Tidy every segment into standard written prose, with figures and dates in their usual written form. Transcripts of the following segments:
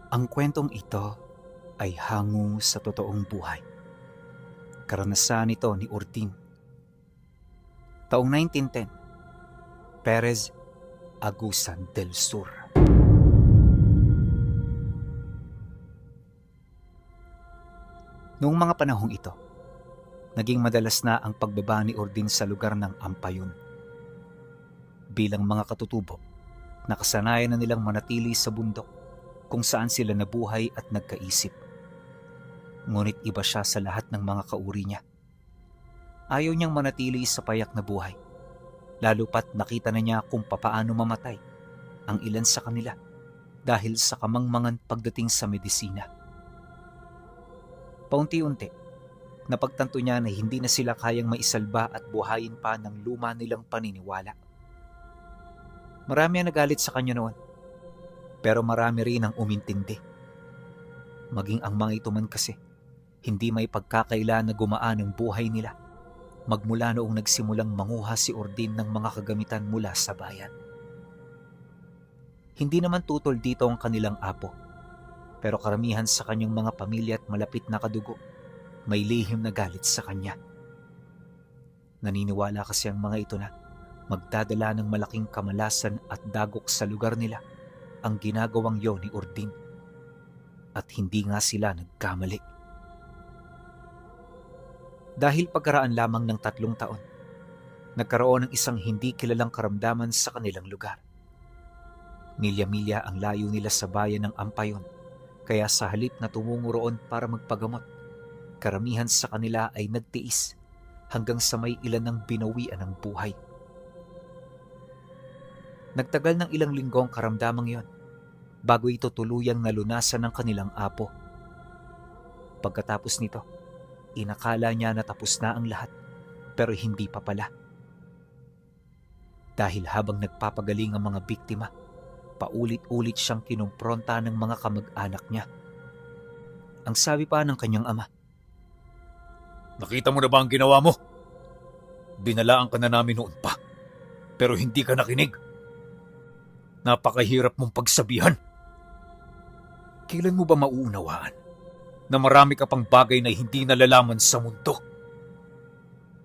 Ang kwentong ito ay hango sa totoong buhay. Karanasan ito ni Urdin. Taong 1910, Perez, Agusan del Sur. Noong mga panahong ito, naging madalas na ang pagbaba ni Urdin sa lugar ng Ampayon. Bilang mga katutubo, nakasanayan na nilang manatili sa bundok kung saan sila nabuhay at nagkaisip. Ngunit iba siya sa lahat ng mga kauri niya. Ayaw niyang manatili sa payak na buhay, lalo pat nakita na niya kung papaano mamatay ang ilan sa kanila dahil sa kamangmangan pagdating sa medisina. Paunti-unti, napagtanto niya na hindi na sila kayang maisalba at buhayin pa ng luma nilang paniniwala. Marami ang nagalit sa kanya noon, pero marami rin ang umintindi. Maging ang mga ito man kasi, hindi may pagkakaila na gumaan ang buhay nila magmula noong nagsimulang manguha si Urdin ng mga kagamitan mula sa bayan. Hindi naman tutol dito ang kanilang apo, pero karamihan sa kanyang mga pamilya at malapit na kadugo, may lihim na galit sa kanya. Naniniwala kasi ang mga ito na magdadala ng malaking kamalasan at dagok sa lugar nila ang ginagawang yon ni Urdin. At hindi nga sila nagkamali. Dahil pagkaraan lamang ng 3 taon, nagkaroon ng isang hindi kilalang karamdaman sa kanilang lugar. Milya-milya ang layo nila sa bayan ng Ampayon, kaya sa halip na tumungo roon para magpagamot, karamihan sa kanila ay nagtiis hanggang sa may ilan ng binawian ng buhay. Nagtagal ng ilang linggo ang karamdamang yon bago ito tuluyang nalunasan ng kanilang apo. Pagkatapos nito, inakala niya na tapos na ang lahat, pero hindi pa pala. Dahil habang nagpapagaling ang mga biktima, paulit-ulit siyang kinumpronta ng mga kamag-anak niya. Ang sabi pa ng kanyang ama, Nakita mo na ba ang ginawa mo? Binalaan ka na namin noon pa, pero hindi ka nakinig. Napakahirap mong pagsabihan. Kailan mo ba mauunawaan na marami ka pang bagay na hindi nalalaman sa mundo?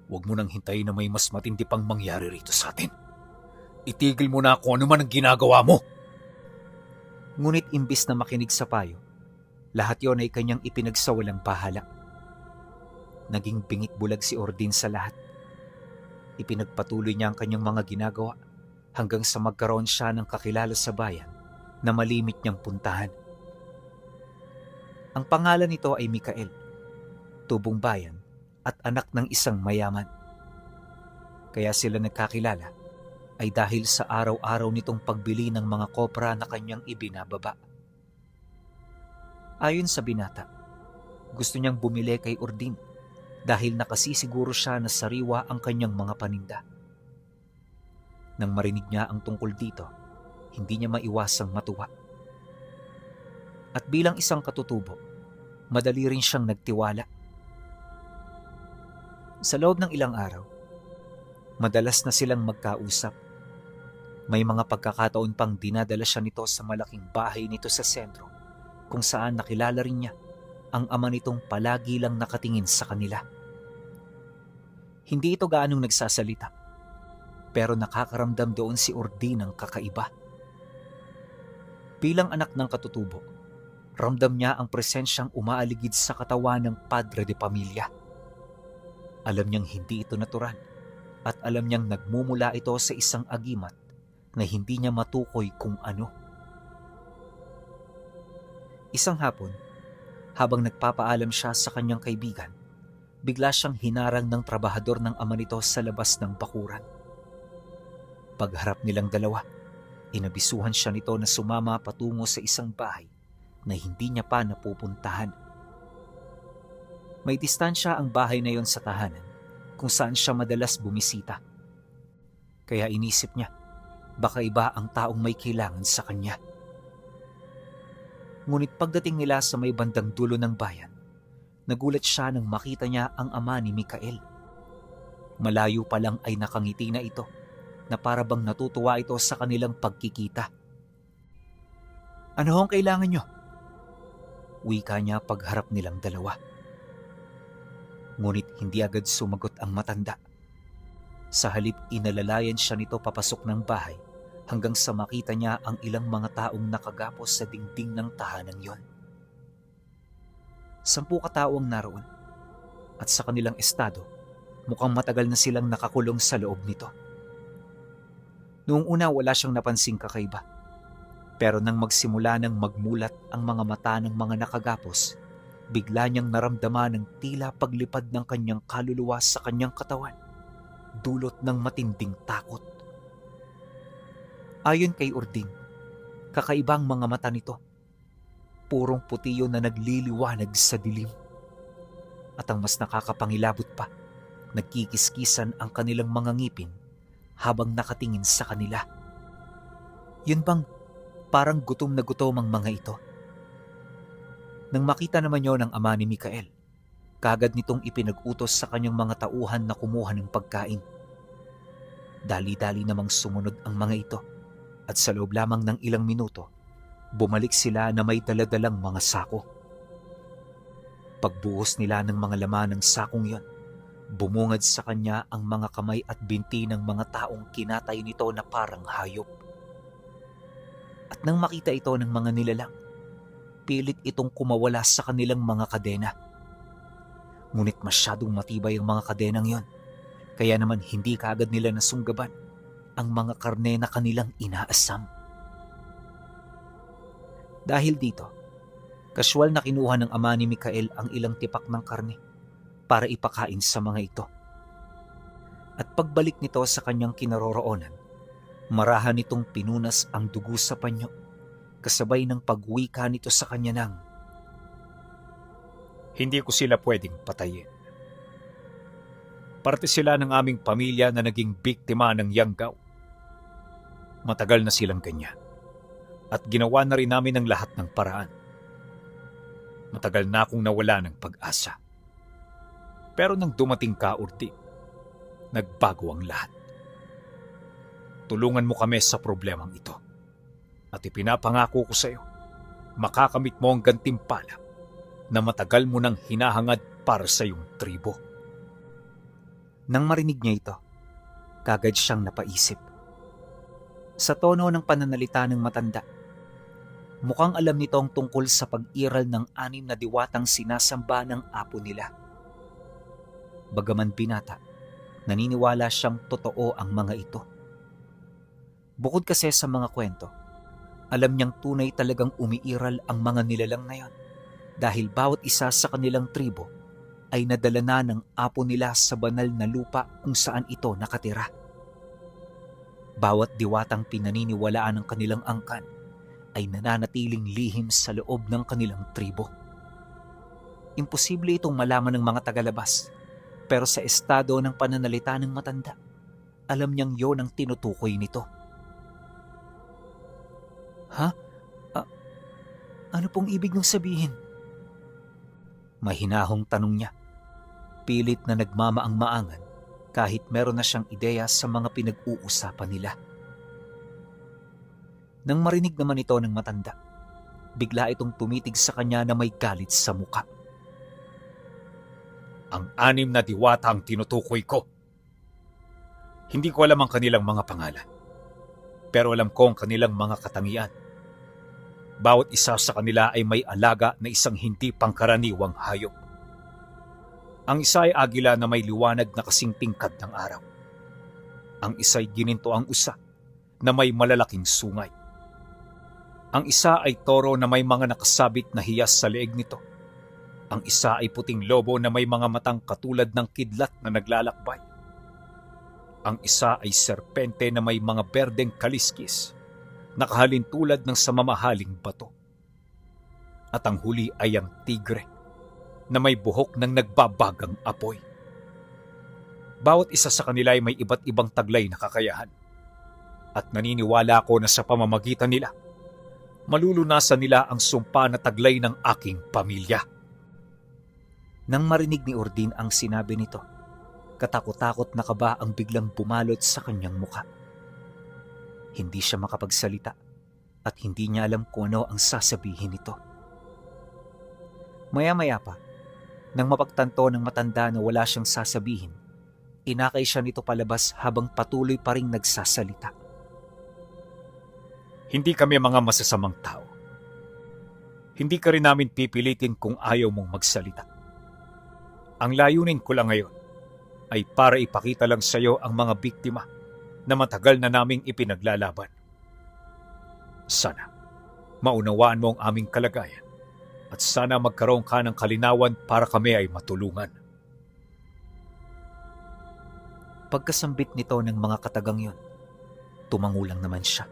Huwag mo nang hintayin na may mas matindi pang mangyari rito sa atin. Itigil mo na kung ano man ang ginagawa mo. ngunit imbis na makinig sa payo, lahat yon ay kanyang ipinagsawalang bahala. Naging bingit bulag si Urdin sa lahat. Ipinagpatuloy niya ang kanyang mga ginagawa hanggang sa magkaroon siya ng kakilala sa bayan na malimit niyang puntahan. Ang pangalan nito ay Mikael, tubong bayan at anak ng isang mayaman. Kaya sila nagkakilala ay dahil sa araw-araw nitong pagbili ng mga kopra na kanyang ibinababa. Ayon sa binata, gusto niyang bumili kay Urdin dahil nakasisiguro siya na sariwa ang kanyang mga paninda. Nang marinig niya ang tungkol dito, hindi niya maiwasang matuwa. At bilang isang katutubo, madali rin siyang nagtiwala. Sa loob ng ilang araw, madalas na silang magkausap. May mga pagkakataon pang dinadala siya nito sa malaking bahay nito sa sentro, kung saan nakilala rin niya ang ama nitong palagi lang nakatingin sa kanila. Hindi ito gaanong nagsasalita, pero nakakaramdam doon si Urdin ng kakaiba. Bilang anak ng katutubo, ramdam niya ang presensyang umaaligid sa katawan ng padre de pamilya. Alam niyang hindi ito natural at alam niyang nagmumula ito sa isang agimat na hindi niya matukoy kung ano. Isang hapon, habang nagpapaalam siya sa kanyang kaibigan, bigla siyang hinarang ng trabahador ng ama nito sa labas ng bakuran. Pagharap nilang dalawa, inabisuhan siya nito na sumama patungo sa isang bahay na hindi niya pa napupuntahan. May distansya ang bahay na yon sa tahanan kung saan siya madalas bumisita. Kaya inisip niya, baka iba ang taong may kailangan sa kanya. Ngunit pagdating nila sa may bandang dulo ng bayan, nagulat siya nang makita niya ang ama ni Mikael. Malayo pa lang ay nakangiti na ito na para bang natutuwa ito sa kanilang pagkikita. "Ano ang kailangan nyo?" Wika niya pagharap nilang dalawa. Ngunit hindi agad sumagot ang matanda. Sa halip inalalayan siya nito papasok ng bahay hanggang sa makita niya ang ilang mga taong nakagapos sa dingding ng tahanan yon. 10 katao ang naroon at sa kanilang estado mukhang matagal na silang nakakulong sa loob nito. Noong una wala siyang napansing kakaiba. Pero nang magsimula ng magmulat ang mga mata ng mga nakagapos, bigla niyang naramdaman ng tila paglipad ng kanyang kaluluwa sa kanyang katawan, dulot ng matinding takot. Ayon kay Urdin, kakaibang mga mata nito. Purong puti yun na nagliliwanag sa dilim. At ang mas nakakapangilabot pa, nagkikiskisan ang kanilang mga ngipin habang nakatingin sa kanila. Yun bang parang gutom na gutom ang mga ito? Nang makita naman yon ng ama ni Mikael, kagad nitong ipinag-utos sa kanyang mga tauhan na kumuha ng pagkain. Dali-dali namang sumunod ang mga ito at sa loob lamang ng ilang minuto, bumalik sila na may daladalang mga sako. Pagbuhos nila ng mga laman ng sakong yon, bumungad sa kanya ang mga kamay at binti ng mga taong kinatay nito na parang hayop. At nang makita ito ng mga nilalang, pilit itong kumawala sa kanilang mga kadena. Ngunit masyadong matibay ang mga kadenang yon, kaya naman hindi kaagad nila nasunggaban ang mga karne na kanilang inaasam. Dahil dito, kasyual na kinuha ng ama ni Mikael ang ilang tipak ng karne para ipakain sa mga ito. At pagbalik nito sa kanyang kinaroroonan, marahan nitong pinunas ang dugo sa panyo, kasabay ng pagwika nito sa kanya ng, Hindi ko sila pwedeng patayin. Parte sila ng aming pamilya na naging biktima ng Yanggaw. Matagal na silang ganyan. At ginawa na rin namin ang lahat ng paraan. Matagal na akong nawala ng pag-asa. Pero nang dumating ka, Urdin, nagbago ang lahat. Tulungan mo kami sa problemang ito. At ipinapangako ko sa iyo, makakamit mo ang gantimpala na matagal mo nang hinahangad para sa iyong tribo. Nang marinig niya ito, kagad siyang napaisip. Sa tono ng pananalita ng matanda, mukhang alam nito ang tungkol sa pag-iral ng 6 na diwatang sinasamba ng apo nila. Bagaman binata, naniniwala siyang totoo ang mga ito. Bukod kasi sa mga kwento, alam niyang tunay talagang umiiral ang mga nilalang na yon dahil bawat isa sa kanilang tribo ay nadala na ng apo nila sa banal na lupa kung saan ito nakatira. Bawat diwatang pinaniniwalaan ng kanilang angkan ay nananatiling lihim sa loob ng kanilang tribo. Imposible itong malaman ng mga tagalabas, pero sa estado ng pananalita ng matanda, alam niyang yon ang tinutukoy nito. Ha? Ano pong ibig niyong sabihin? Mahinahong tanong niya. Pilit na nagmamaang-maangan kahit meron na siyang ideya sa mga pinag-uusapan nila. Nang marinig naman ito ng matanda, bigla itong tumitig sa kanya na may galit sa muka. Ang 6 na diwata ang tinutukoy ko. Hindi ko alam ang kanilang mga pangalan, pero alam ko ang kanilang mga katangian. Bawat isa sa kanila ay may alaga na isang hindi pangkaraniwang hayop. Ang isa ay agila na may liwanag na kasing tingkad ng araw. Ang isa ay gininto ang usa na may malalaking sungay. Ang isa ay toro na may mga nakasabit na hiyas sa leeg nito. Ang isa ay puting lobo na may mga matang katulad ng kidlat na naglalakbay. Ang isa ay serpente na may mga berdeng kaliskis, nakahalin tulad ng sa mamahaling bato. At ang huli ay ang tigre, na may buhok ng nagbabagang apoy. Bawat isa sa kanila ay may iba't ibang taglay na kakayahan. At naniniwala ako na sa pamamagitan nila, malulunasan nila ang sumpa na taglay ng aking pamilya. Nang marinig ni Urdin ang sinabi nito, katakot-takot na kaba ang biglang bumalot sa kanyang mukha. Hindi siya makapagsalita at hindi niya alam kung ano ang sasabihin nito. Maya-maya pa, nang mapagtanto ng matanda na wala siyang sasabihin, inakay siya nito palabas habang patuloy pa ring nagsasalita. Hindi kami mga masasamang tao. Hindi ka rin namin pipilitin kung ayaw mong magsalita. Ang layunin ko lang ngayon ay para ipakita lang sa iyo ang mga biktima na matagal na naming ipinaglalaban. Sana maunawaan mo ang aming kalagayan at sana magkaroon ka ng kalinawan para kami ay matulungan. Pagkasambit nito ng mga katagang yun, tumangulang naman siya.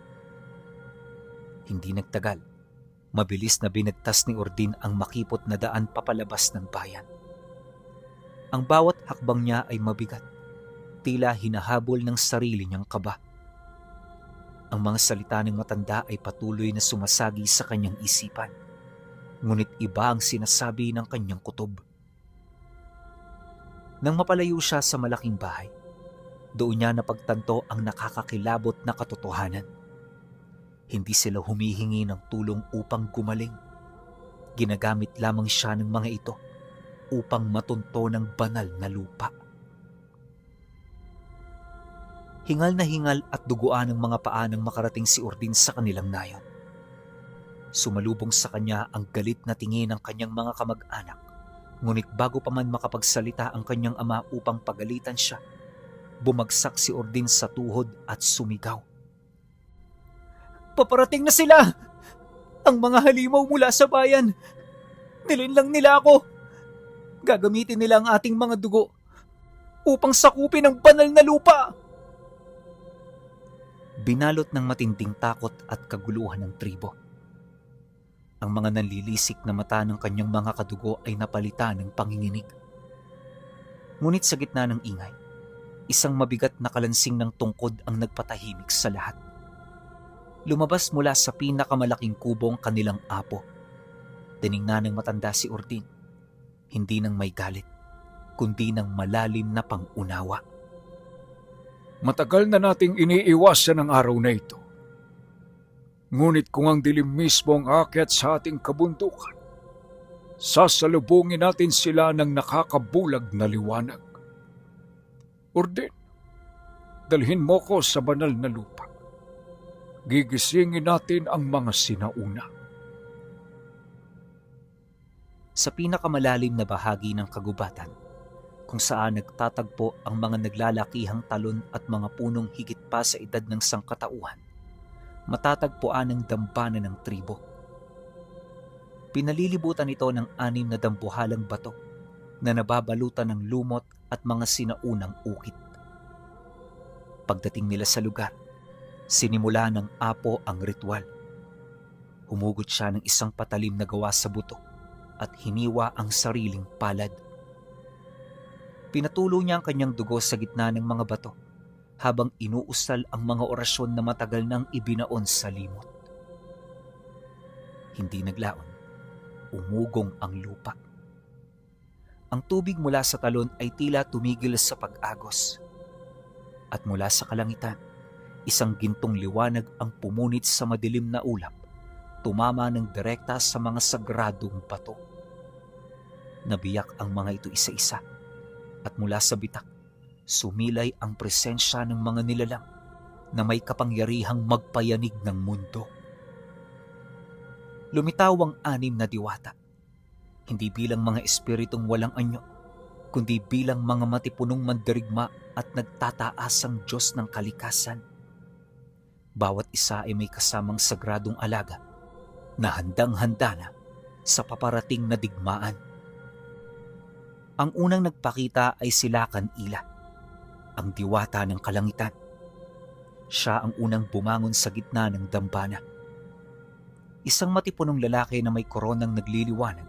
Hindi nagtagal, mabilis na binigtas ni Ordin ang makipot na daan papalabas ng bayan. Ang bawat hakbang niya ay mabigat, tila hinahabol ng sarili niyang kaba. Ang mga salita ng matanda ay patuloy na sumasagi sa kanyang isipan, ngunit iba ang sinasabi ng kanyang kutob. Nang mapalayo siya sa malaking bahay, doon niya napagtanto ang nakakakilabot na katotohanan. Hindi sila humihingi ng tulong upang gumaling. Ginagamit lamang siya ng mga ito upang matunto ng banal na lupa. Hingal na hingal at duguan ang mga paa nang makarating si Ordin sa kanilang nayon. Sumalubong sa kanya ang galit na tingin ng kanyang mga kamag-anak, ngunit bago pa man makapagsalita ang kanyang ama upang pagalitan siya, bumagsak si Ordin sa tuhod at sumigaw. Paparating na sila! Ang mga halimaw mula sa bayan! Nilinlang nila ako! Gagamitin nila ang ating mga dugo upang sakupin ang banal na lupa! Binalot ng matinding takot at kaguluhan ng tribo. Ang mga nanlilisik na mata ng kanyang mga kadugo ay napalitan ng panginginig. Ngunit sa gitna ng ingay, isang mabigat na kalansing ng tungkod ang nagpatahimik sa lahat. Lumabas mula sa pinakamalaking kubo ang kanilang apo. Tiningnan ng matanda si Ordin, hindi nang may galit, kundi ng malalim na pangunawa. Matagal na nating iniiwasan ang araw na ito. Ngunit kung ang dilim mismo ang aakyat sa ating kabundukan, sasalubungin natin sila ng nakakabulag na liwanag. Ordin, dalhin mo ko sa banal na lupa. Gigisingin natin ang mga sinauna. Sa pinakamalalim na bahagi ng kagubatan, kung saan nagtatagpo ang mga naglalakihang talon at mga punong higit pa sa edad ng sangkatauhan, matatagpuan ang dambana ng tribo. Pinalilibutan ito ng 6 na dambuhalang bato na nababalutan ng lumot at mga sinaunang ukit. Pagdating nila sa lugar, sinimula ng apo ang ritual. Humugot siya ng isang patalim na gawa sa buto at hiniwa ang sariling palad. Pinatulo niya ang kanyang dugo sa gitna ng mga bato habang inuusal ang mga orasyon na matagal nang ibinaon sa limot. Hindi naglaon, umugong ang lupa. Ang tubig mula sa talon ay tila tumigil sa pag-agos. At mula sa kalangitan, isang gintong liwanag ang pumunit sa madilim na ulap, tumama ng direkta sa mga sagradong bato. Nabiyak ang mga ito isa-isa, at mula sa bitak, sumilay ang presensya ng mga nilalang na may kapangyarihang magpayanig ng mundo. Lumitaw ang 6 na diwata, hindi bilang mga espiritong walang anyo, kundi bilang mga matipunong mandirigma at nagtataasang Diyos ng kalikasan. Bawat isa ay may kasamang sagradong alaga na handang-handa na sa paparating na digmaan. Ang unang nagpakita ay si Lakan-ila, ang diwata ng kalangitan. Siya ang unang bumangon sa gitna ng dambana. Isang matipunong lalaki na may koronang nagliliwanag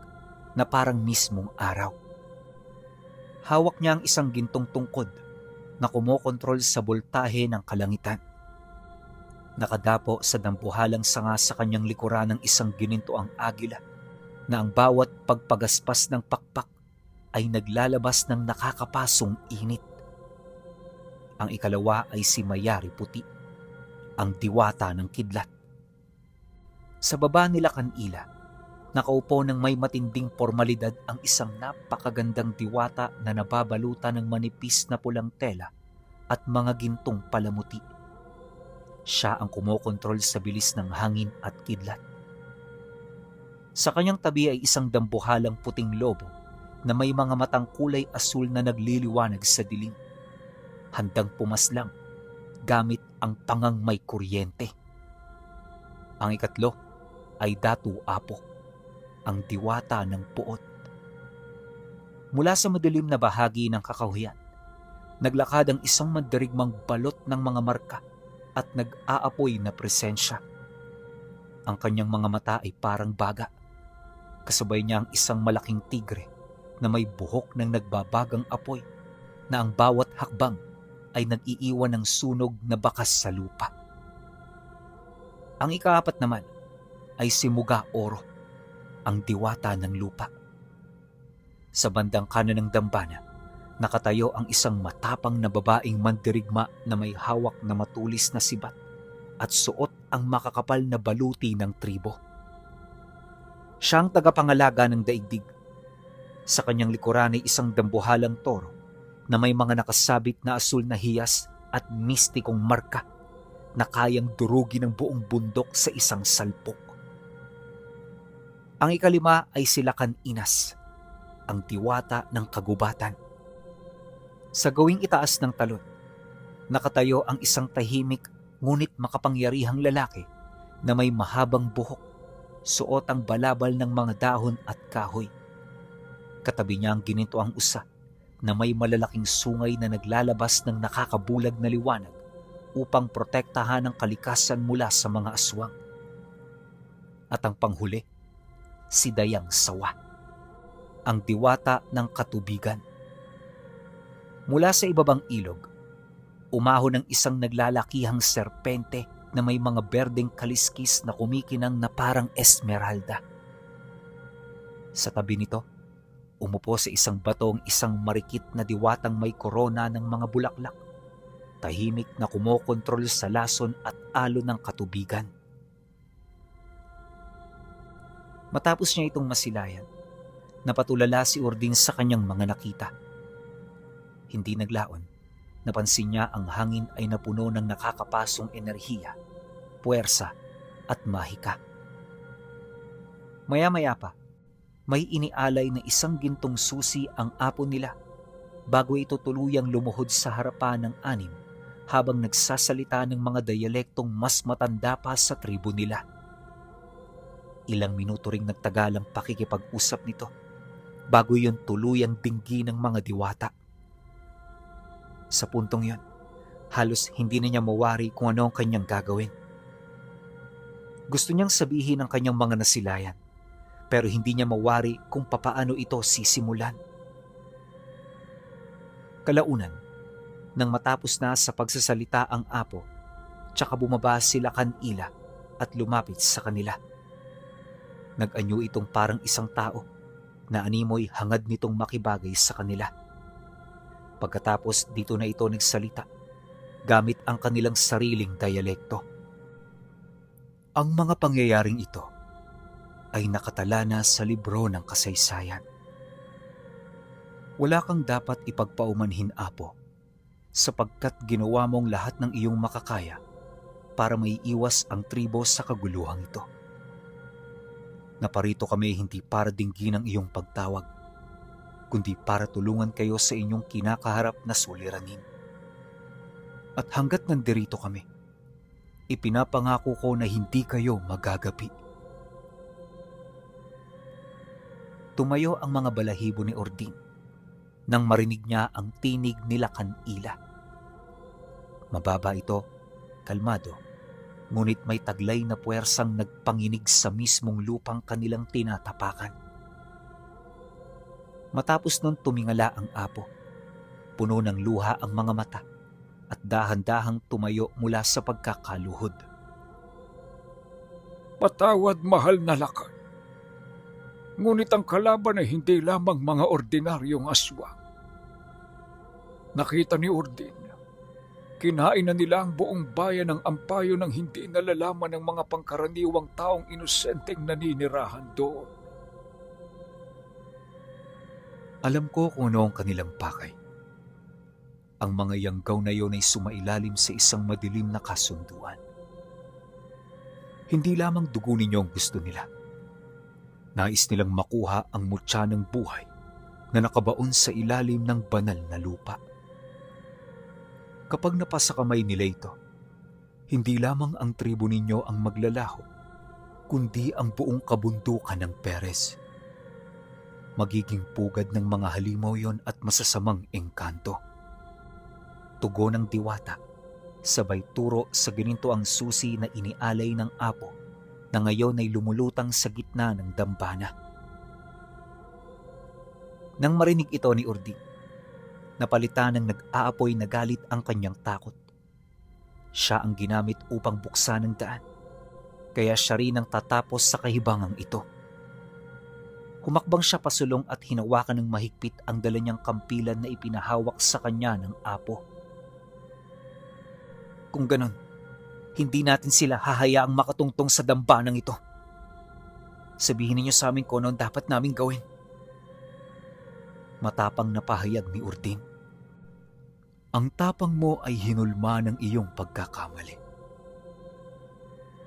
na parang mismong araw. Hawak niya ang isang gintong tungkod na kumokontrol sa boltahe ng kalangitan. Nakadapo sa dambuhalang sanga sa kanyang likuran ng isang ginintoang agila na ang bawat pagpagaspas ng pakpak ay naglalabas ng nakakapasong init. Ang ikalawa ay si Mayari Puti, ang diwata ng kidlat. Sa baba nila Kanila, Nakaupo ng may matinding formalidad ang isang napakagandang diwata na nababalutan ng manipis na pulang tela at mga gintong palamuti. Siya ang kumokontrol sa bilis ng hangin at kidlat. Sa kanyang tabi ay isang dambuhalang puting lobo na may mga matang kulay asul na nagliliwanag sa dilim. Handang pumaslang gamit ang pangang may kuryente. Ang ikatlo ay Datu Apo, ang diwata ng puot. Mula sa madilim na bahagi ng kakahuyan, naglakad ang isang mandirigmang balot ng mga marka at nag-aapoy na presensya. Ang kanyang mga mata ay parang baga. Kasabay niya ang isang malaking tigre na may buhok ng nagbabagang apoy na ang bawat hakbang ay nag-iiwan ng sunog na bakas sa lupa. Ang ikaapat naman ay si Muga Oro, ang diwata ng lupa. Sa bandang kanan ng dambana, nakatayo ang isang matapang na babaeng mandirigma na may hawak na matulis na sibat at suot ang makakapal na baluti ng tribo. Siya ang tagapangalaga ng daigdig. Sa kanyang likuran ay isang dambuhalang toro na may mga nakasabit na asul na hiyas at mistikong marka na kayang durugin ng buong bundok sa isang salpok. Ang ikalima ay si Lakan Inas, ang diwata ng kagubatan. Sa gawing itaas ng talon, nakatayo ang isang tahimik ngunit makapangyarihang lalaki na may mahabang buhok, suot ang balabal ng mga dahon at kahoy. Katabi niya ang gininto ang usa na may malalaking sungay na naglalabas ng nakakabulag na liwanag upang protektahan ang kalikasan mula sa mga aswang. At ang panghuli, si Dayang Sawa, ang diwata ng katubigan. Mula sa ibabang ilog, umahon ng isang naglalakihang serpente na may mga berdeng kaliskis na kumikinang na parang esmeralda. Sa tabi nito, umupo sa isang batong isang marikit na diwatang may korona ng mga bulaklak, tahimik na kumokontrol sa lason at alon ng katubigan. Matapos niya itong masilayan, napatulala si Urdin sa kanyang mga nakita. Hindi naglaon, napansin niya ang hangin ay napuno ng nakakapasong enerhiya, puwersa at mahika. Maya-maya pa, may inialay na isang gintong susi ang apo nila bago ito tuluyang lumuhod sa harapan ng anim habang nagsasalita ng mga diyalektong mas matanda pa sa tribo nila. Ilang minuto ring nagtagal ang pakikipag-usap nito bago yun tuluyang dinggi ng mga diwata. Sa puntong yun, halos hindi na niya mawari kung ano ang kanyang gagawin. Gusto niyang sabihin ang kanyang mga nasilayan, pero hindi niya mawari kung papaano ito sisimulan. Kalaunan, nang matapos na sa pagsasalita ang apo, tsaka bumaba sila Kanila at lumapit sa kanila. Nag-anyo itong parang isang tao na animoy hangad nitong makibagay sa kanila. Pagkatapos dito na ito nagsalita, gamit ang kanilang sariling diyalekto. Ang mga pangyayaring ito ay nakatala na sa libro ng kasaysayan. Wala kang dapat ipagpaumanhin, apo, sapagkat ginawa mong lahat ng iyong makakaya para maiiwas ang tribo sa kaguluhang ito. Naparito kami hindi para dinggin ang iyong pagtawag, kundi para tulungan kayo sa inyong kinakaharap na suliranin. At hanggat nandirito kami, ipinapangako ko na hindi kayo magagapi. Tumayo ang mga balahibo ni Urdin nang marinig niya ang tinig nila Kanila. Mababa ito, kalmado, ngunit may taglay na puwersang nagpanginig sa mismong lupang kanilang tinatapakan. Matapos nun tumingala ang apo, puno ng luha ang mga mata at dahan-dahang tumayo mula sa pagkakaluhod. Patawad, mahal na Lakan. Ngunit ang kalaban ay hindi lamang mga ordinaryong aswang. Nakita ni Urdin, kinain na nila ang buong bayan ng ampayo ng hindi nalalaman ng mga pangkaraniwang taong inosenteng naninirahan doon. Alam ko kung ano ang kanilang pakay. Ang mga yanggaw na iyon ay sumailalim sa isang madilim na kasunduan. Hindi lamang dugo ninyo ang gusto nila. Nais nilang makuha ang mutya ng buhay na nakabaon sa ilalim ng banal na lupa. Kapag napasa kamay nila ito, hindi lamang ang tribo ninyo ang maglalaho, kundi ang buong kabundukan ng Perez. Magiging pugad ng mga halimaw yon at masasamang engkanto. Tugon ng diwata, sabay turo sa gininto ang susi na inialay ng apo na ngayon ay lumulutang sa gitna ng dambana. Nang marinig ito ni Urdin, napalitan ng nag-aapoy na galit ang kanyang takot. Siya ang ginamit upang buksan ang daan, kaya siya rin ang tatapos sa kahibangang ito. Humakbang siya pasulong at hinawakan ng mahigpit ang dala niyang kampilan na ipinahawak sa kanya ng apo. Kung ganon, hindi natin sila hahayaang makatungtong sa dambanang ito. Sabihin ninyo sa amin kung ano ang dapat naming gawin. Matapang na pahayag ni Urdin. Ang tapang mo ay hinulma ng iyong pagkakamali.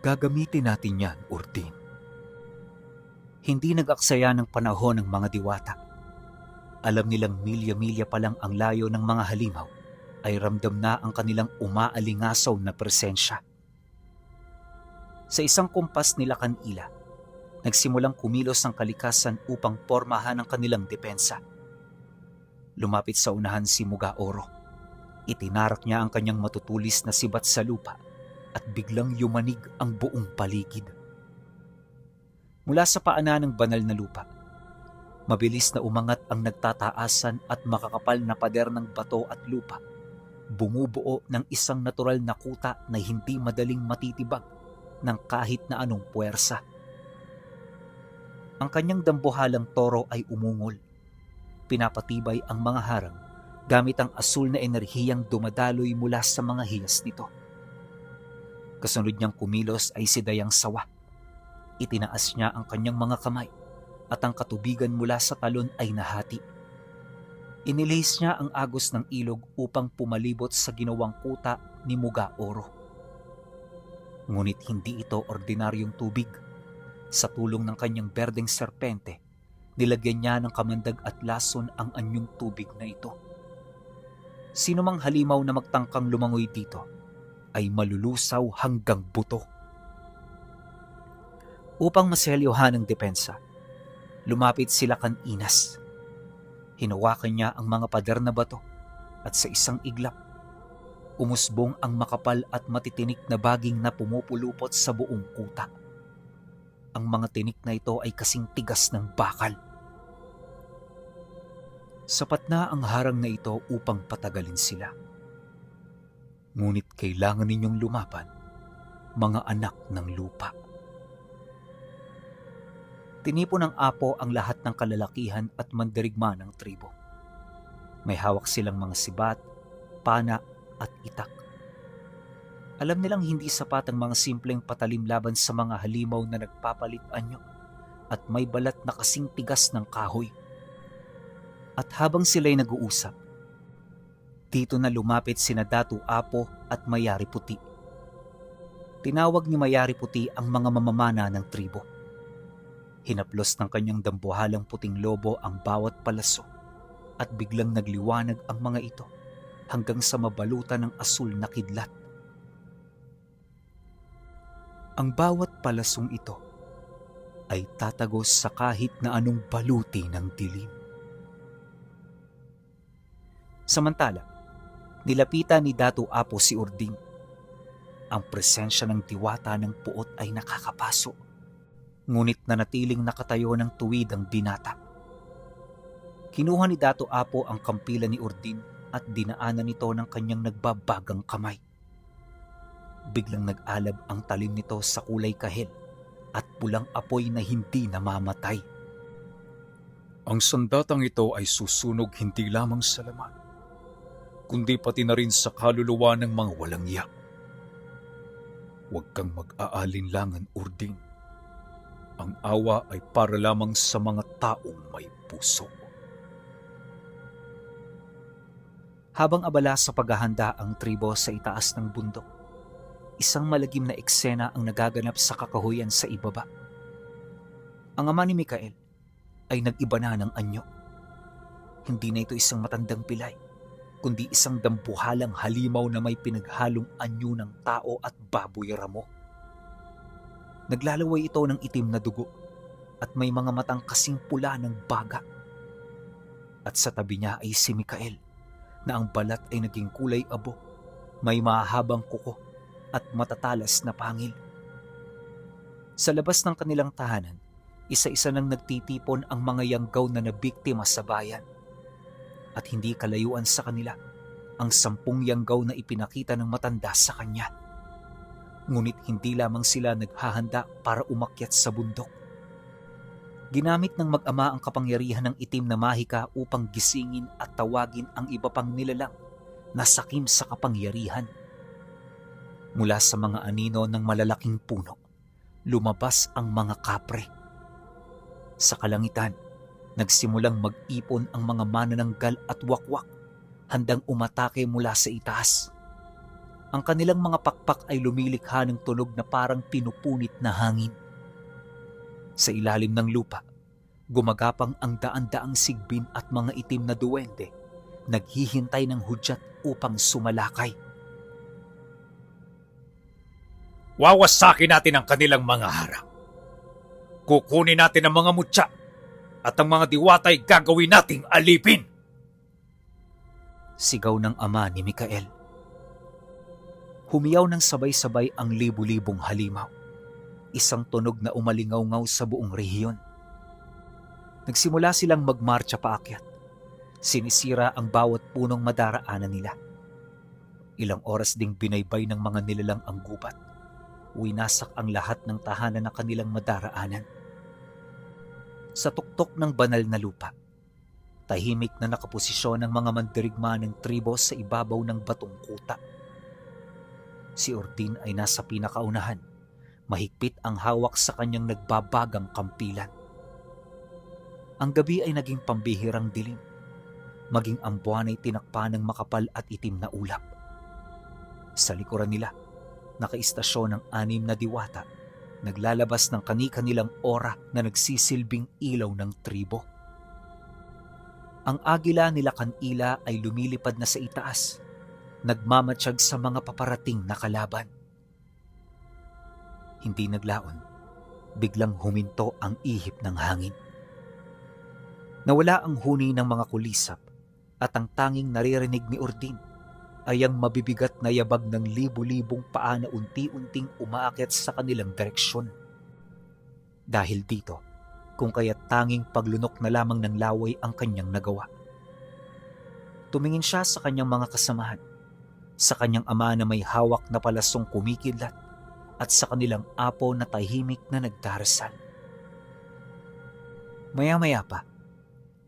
Gagamitin natin yan, Urdin. Hindi nag-aksaya ng panahon ng mga diwata. Alam nilang milya-milya pa lang ang layo ng mga halimaw, ay ramdam na ang kanilang umaalingasaw na presensya. Sa isang kumpas nila kanila, nagsimulang kumilos ang kalikasan upang pormahan ang kanilang depensa. Lumapit sa unahan si Muga Oro. Itinarak niya ang kanyang matutulis na sibat sa lupa at biglang yumanig ang buong paligid. Mula sa paanan ng banal na lupa, mabilis na umangat ang nagtataasan at makakapal na pader ng bato at lupa, bumubuo ng isang natural na kuta na hindi madaling matitibag ng kahit na anong puwersa. Ang kanyang dambuhalang toro ay umungol. Pinapatibay ang mga harang gamit ang asul na enerhiyang dumadaloy mula sa mga hiyas nito. Kasunod niyang kumilos ay si Dayang Sawa. Itinaas niya ang kanyang mga kamay at ang katubigan mula sa talon ay nahati. Inilihis niya ang agos ng ilog upang pumalibot sa ginawang kuta ni Muga Oro. Ngunit hindi ito ordinaryong tubig. Sa tulong ng kanyang berdeng serpente, nilagyan niya ng kamandag at lason ang anyong tubig na ito. Sino mang halimaw na magtangkang lumangoy dito ay malulusaw hanggang buto. Upang maselyohan ang depensa, lumapit sila kan Inas. Hinawakan niya ang mga pader na bato at sa isang iglap, umusbong ang makapal at matitinik na baging na pumupulupot sa buong kuta. Ang mga tinik na ito ay kasing tigas ng bakal. Sapat na ang harang na ito upang patagalin sila. Ngunit kailangan ninyong lumaban, mga anak ng lupa. Tinipon ng apo ang lahat ng kalalakihan at mandirigma ng tribo. May hawak silang mga sibat, pana at itak. Alam nilang hindi sapat ang mga simpleng patalim laban sa mga halimaw na nagpapalit anyo at may balat na kasing tigas ng kahoy. At habang sila'y nag-uusap, dito na lumapit sina Datu Apo at Mayari Puti. Tinawag ni Mayari Puti ang mga mamamana ng tribo. Hinaplos ng kanyang dambuhalang puting lobo ang bawat palaso at biglang nagliwanag ang mga ito hanggang sa mabalutan ng asul na kidlat. Ang bawat palasong ito ay tatagos sa kahit na anong baluti ng dilim. Samantala, nilapitan ni Datu Apo si Urdin. Ang presensya ng diwata ng puot ay nakakapaso, ngunit nanatiling nakatayo ng tuwid ang binata. Kinuha ni Datu Apo ang kampilan ni Urdin at dinaanan nito ng kanyang nagbabagang kamay. Biglang nag-alab ang talim nito sa kulay kahel at pulang apoy na hindi namamatay. Ang sandatang ito ay susunog hindi lamang sa laman, kundi pati na rin sa kaluluwa ng mga walang yak. Huwag kang mag-aalinlangan, Urdin. Ang awa ay para lamang sa mga taong may puso. Habang abala sa paghahanda ang tribo sa itaas ng bundok, isang malagim na eksena ang nagaganap sa kakahuyan sa ibaba. Ang ama ni Mikael ay nag-iba na ng anyo. Hindi na ito isang matandang pilay, kundi isang dambuhalang halimaw na may pinaghalong anyo ng tao at baboy ramo. Naglalaway ito ng itim na dugo at may mga matang kasing pula ng baga. At sa tabi niya ay si Mikael, na ang balat ay naging kulay abo, may mahabang kuko at matatalas na pangil. Sa labas ng kanilang tahanan, isa-isa nang nagtitipon ang mga yanggaw na nabiktima sa bayan. At hindi kalayuan sa kanila ang 10 yanggaw na ipinakita ng matanda sa kanya. Ngunit hindi lamang sila naghahanda para umakyat sa bundok. Ginamit ng mag-ama ang kapangyarihan ng itim na mahika upang gisingin at tawagin ang iba pang nilalang na sakim sa kapangyarihan. Mula sa mga anino ng malalaking puno, lumabas ang mga kapre. Sa kalangitan, nagsimulang mag-ipon ang mga manananggal at wakwak, handang umatake mula sa itaas. Ang kanilang mga pakpak ay lumilikha ng tunog na parang pinupunit na hangin. Sa ilalim ng lupa, gumagapang ang daan-daang sigbin at mga itim na duwende, naghihintay ng hudyat upang sumalakay. Wawasakin natin ang kanilang mga harang. Kukunin natin ang mga mutya at ang mga diwata ay gagawin nating alipin. Sigaw ng ama ni Mikael. Humiyaw ng sabay-sabay ang libu-libong halimaw. Isang tunog na umalingaw-ngaw sa buong rehiyon. Nagsimula silang magmarcha paakyat. Sinisira ang bawat punong madaraanan nila. Ilang oras ding binaybay ng mga nilalang ang gubat. Winasak ang lahat ng tahanan na kanilang madaraanan. Sa tuktok ng banal na lupa, tahimik na nakaposisyon ang mga mandirigma ng tribo sa ibabaw ng batong kuta. Si Ordin ay nasa pinakaunahan. Mahigpit ang hawak sa kanyang nagbabagang kampilan. Ang gabi ay naging pambihirang dilim. Maging ang buwan ay tinakpa ng makapal at itim na ulap. Sa likuran nila, nakaistasyon ng 6 na diwata, naglalabas ng kani-kanilang ora na nagsisilbing ilaw ng tribo. Ang agila nila Kanila ay lumilipad na sa itaas, nagmamatsyag sa mga paparating na kalaban. Hindi naglaon, biglang huminto ang ihip ng hangin. Nawala ang huni ng mga kulisap at ang tanging naririnig ni Ordin ay ang mabibigat na yabag ng libu-libong paa na unti-unting umaakyat sa kanilang direksyon. Dahil dito, kung kaya't tanging paglunok na lamang ng laway ang kanyang nagawa. Tumingin siya sa kanyang mga kasamahan, sa kanyang ama na may hawak na palasong kumikidlat, at sa kanilang apo na tahimik na nagdarasal. Maya-maya pa,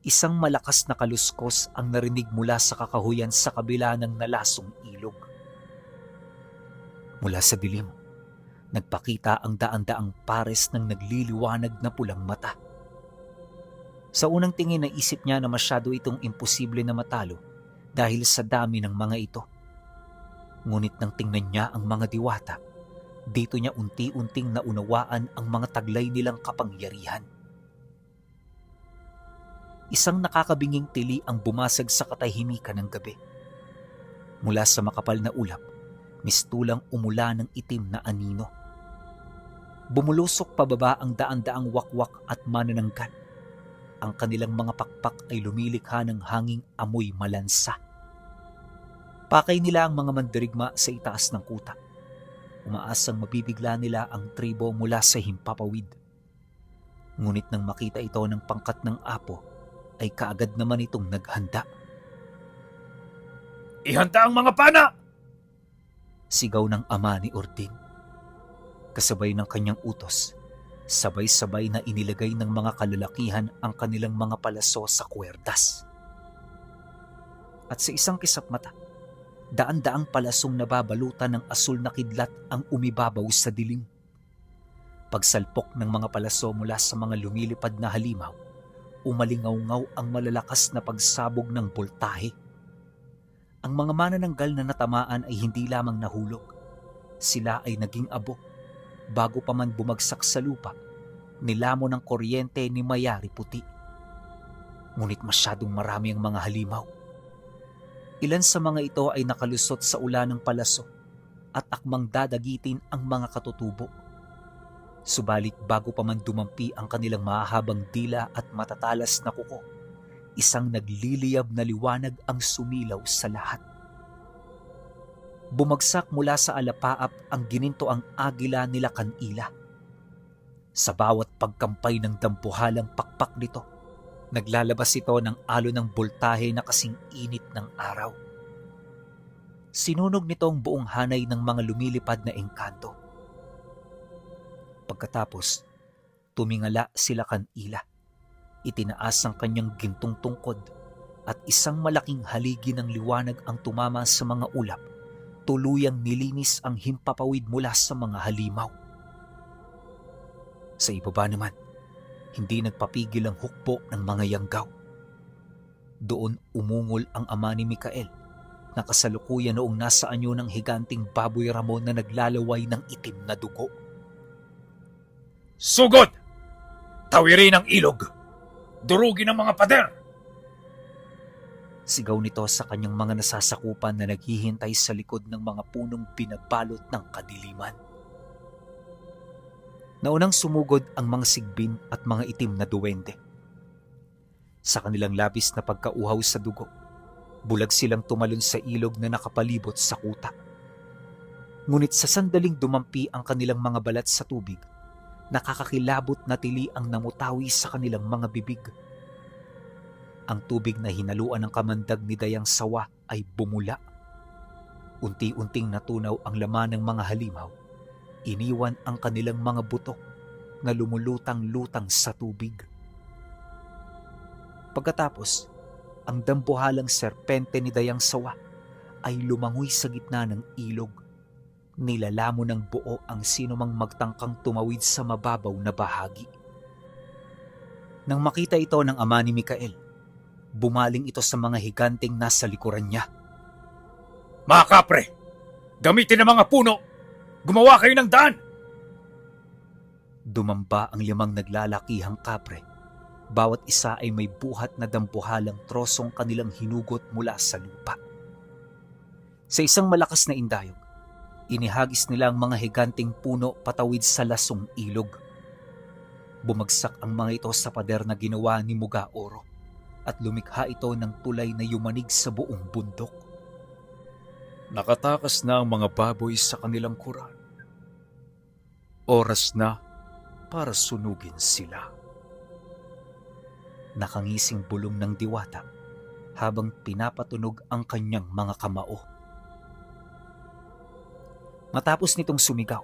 isang malakas na kaluskos ang narinig mula sa kakahuyan sa kabila ng nalasong ilog. Mula sa dilim, nagpakita ang daan-daang pares ng nagliliwanag na pulang mata. Sa unang tingin naisip niya na masyado itong imposible na matalo dahil sa dami ng mga ito. Ngunit nang tingnan niya ang mga diwata, dito niya unti-unting naunawaan ang mga taglay nilang kapangyarihan. Isang nakakabinging tili ang bumasag sa katahimikan ng gabi. Mula sa makapal na ulap, mistulang umula ng itim na anino. Bumulusok pababa ang daan-daang wakwak at manananggal. Ang kanilang mga pakpak ay lumilikha ng hanging amoy malansa. Pakay nila ang mga mandirigma sa itaas ng kuta. Umaasang mabibigla nila ang tribo mula sa himpapawid. Ngunit nang makita ito ng pangkat ng apo, ay kaagad naman itong naghanda. Ihanda ang mga pana! Sigaw ng ama ni Ordin. Kasabay ng kanyang utos, sabay-sabay na inilagay ng mga kalalakihan ang kanilang mga palaso sa kwerdas. At sa isang kisap mata, daan-daang palasong nababalutan ng asul na kidlat ang umibabaw sa dilim. Pagsalpok ng mga palaso mula sa mga lumilipad na halimaw, umalingaw-ngaw ang malalakas na pagsabog ng boltahe. Ang mga manananggal na natamaan ay hindi lamang nahulog. Sila ay naging abo. Bago pa man bumagsak sa lupa, nilamon ng kuryente ni Mayari Puti. Ngunit masyadong marami ang mga halimaw. Ilan sa mga ito ay nakalusot sa ulan ng palaso at akmang dadagitin ang mga katutubo. Subalit bago pa man dumampi ang kanilang mahahabang dila at matatalas na kuko, isang nagliliyab na liwanag ang sumilaw sa lahat. Bumagsak mula sa alapaap ang ginintoang agila nila Kanila. Sa bawat pagkampay ng dampuhalang pakpak nito, naglalabas ito ng alo ng boltahe na kasing init ng araw. Sinunog nito ang buong hanay ng mga lumilipad na engkanto. Pagkatapos, tumingala sila Kanila. Itinaas ang kanyang gintong tungkod at isang malaking haligi ng liwanag ang tumama sa mga ulap. Tuluyang nilinis ang himpapawid mula sa mga halimaw. Sa ibaba naman, hindi nagpapigil ang hukbo ng mga yanggaw. Doon umungol ang ama ni Mikael na kasalukuyan noong nasa anyo ng higanting baboy Ramon na naglalaway ng itim na dugo. Sugod! Tawirin ang ilog! Durugin ang mga pader! Sigaw nito sa kanyang mga nasasakupan na naghihintay sa likod ng mga punong binabalot ng kadiliman. Naunang sumugod ang mga sigbin at mga itim na duwende. Sa kanilang labis na pagkauhaw sa dugo, bulag silang tumalon sa ilog na nakapalibot sa kuta. Ngunit sa sandaling dumampi ang kanilang mga balat sa tubig, nakakakilabot na tili ang namutawi sa kanilang mga bibig. Ang tubig na hinaluan ng kamandag ni Dayang Sawa ay bumula. Unti-unting natunaw ang laman ng mga halimaw. Iniwan ang kanilang mga buto na lumulutang-lutang sa tubig. Pagkatapos, ang dambuhalang serpente ni Dayang Sawa ay lumangoy sa gitna ng ilog. Nilalamon ng buo ang sinumang magtangkang tumawid sa mababaw na bahagi. Nang makita ito ng ama ni Mikael, bumaling ito sa mga higanting nasa likuran niya. Mga kapre! Gamitin ang mga puno! Gumawa kayo ng daan! Dumamba ang 5 naglalakihang kapre. Bawat isa ay may buhat na dambuhalang trosong kanilang hinugot mula sa lupa. Sa isang malakas na indayog, inihagis nila ang mga higanting puno patawid sa lasong ilog. Bumagsak ang mga ito sa pader na ginawa ni Muga Oro at lumikha ito ng tulay na yumanig sa buong bundok. Nakatakas na ang mga baboy sa kanilang kural. Oras na para sunugin sila. Nakangising bulong ng diwata habang pinapatunog ang kanyang mga kamao. Matapos nitong sumigaw,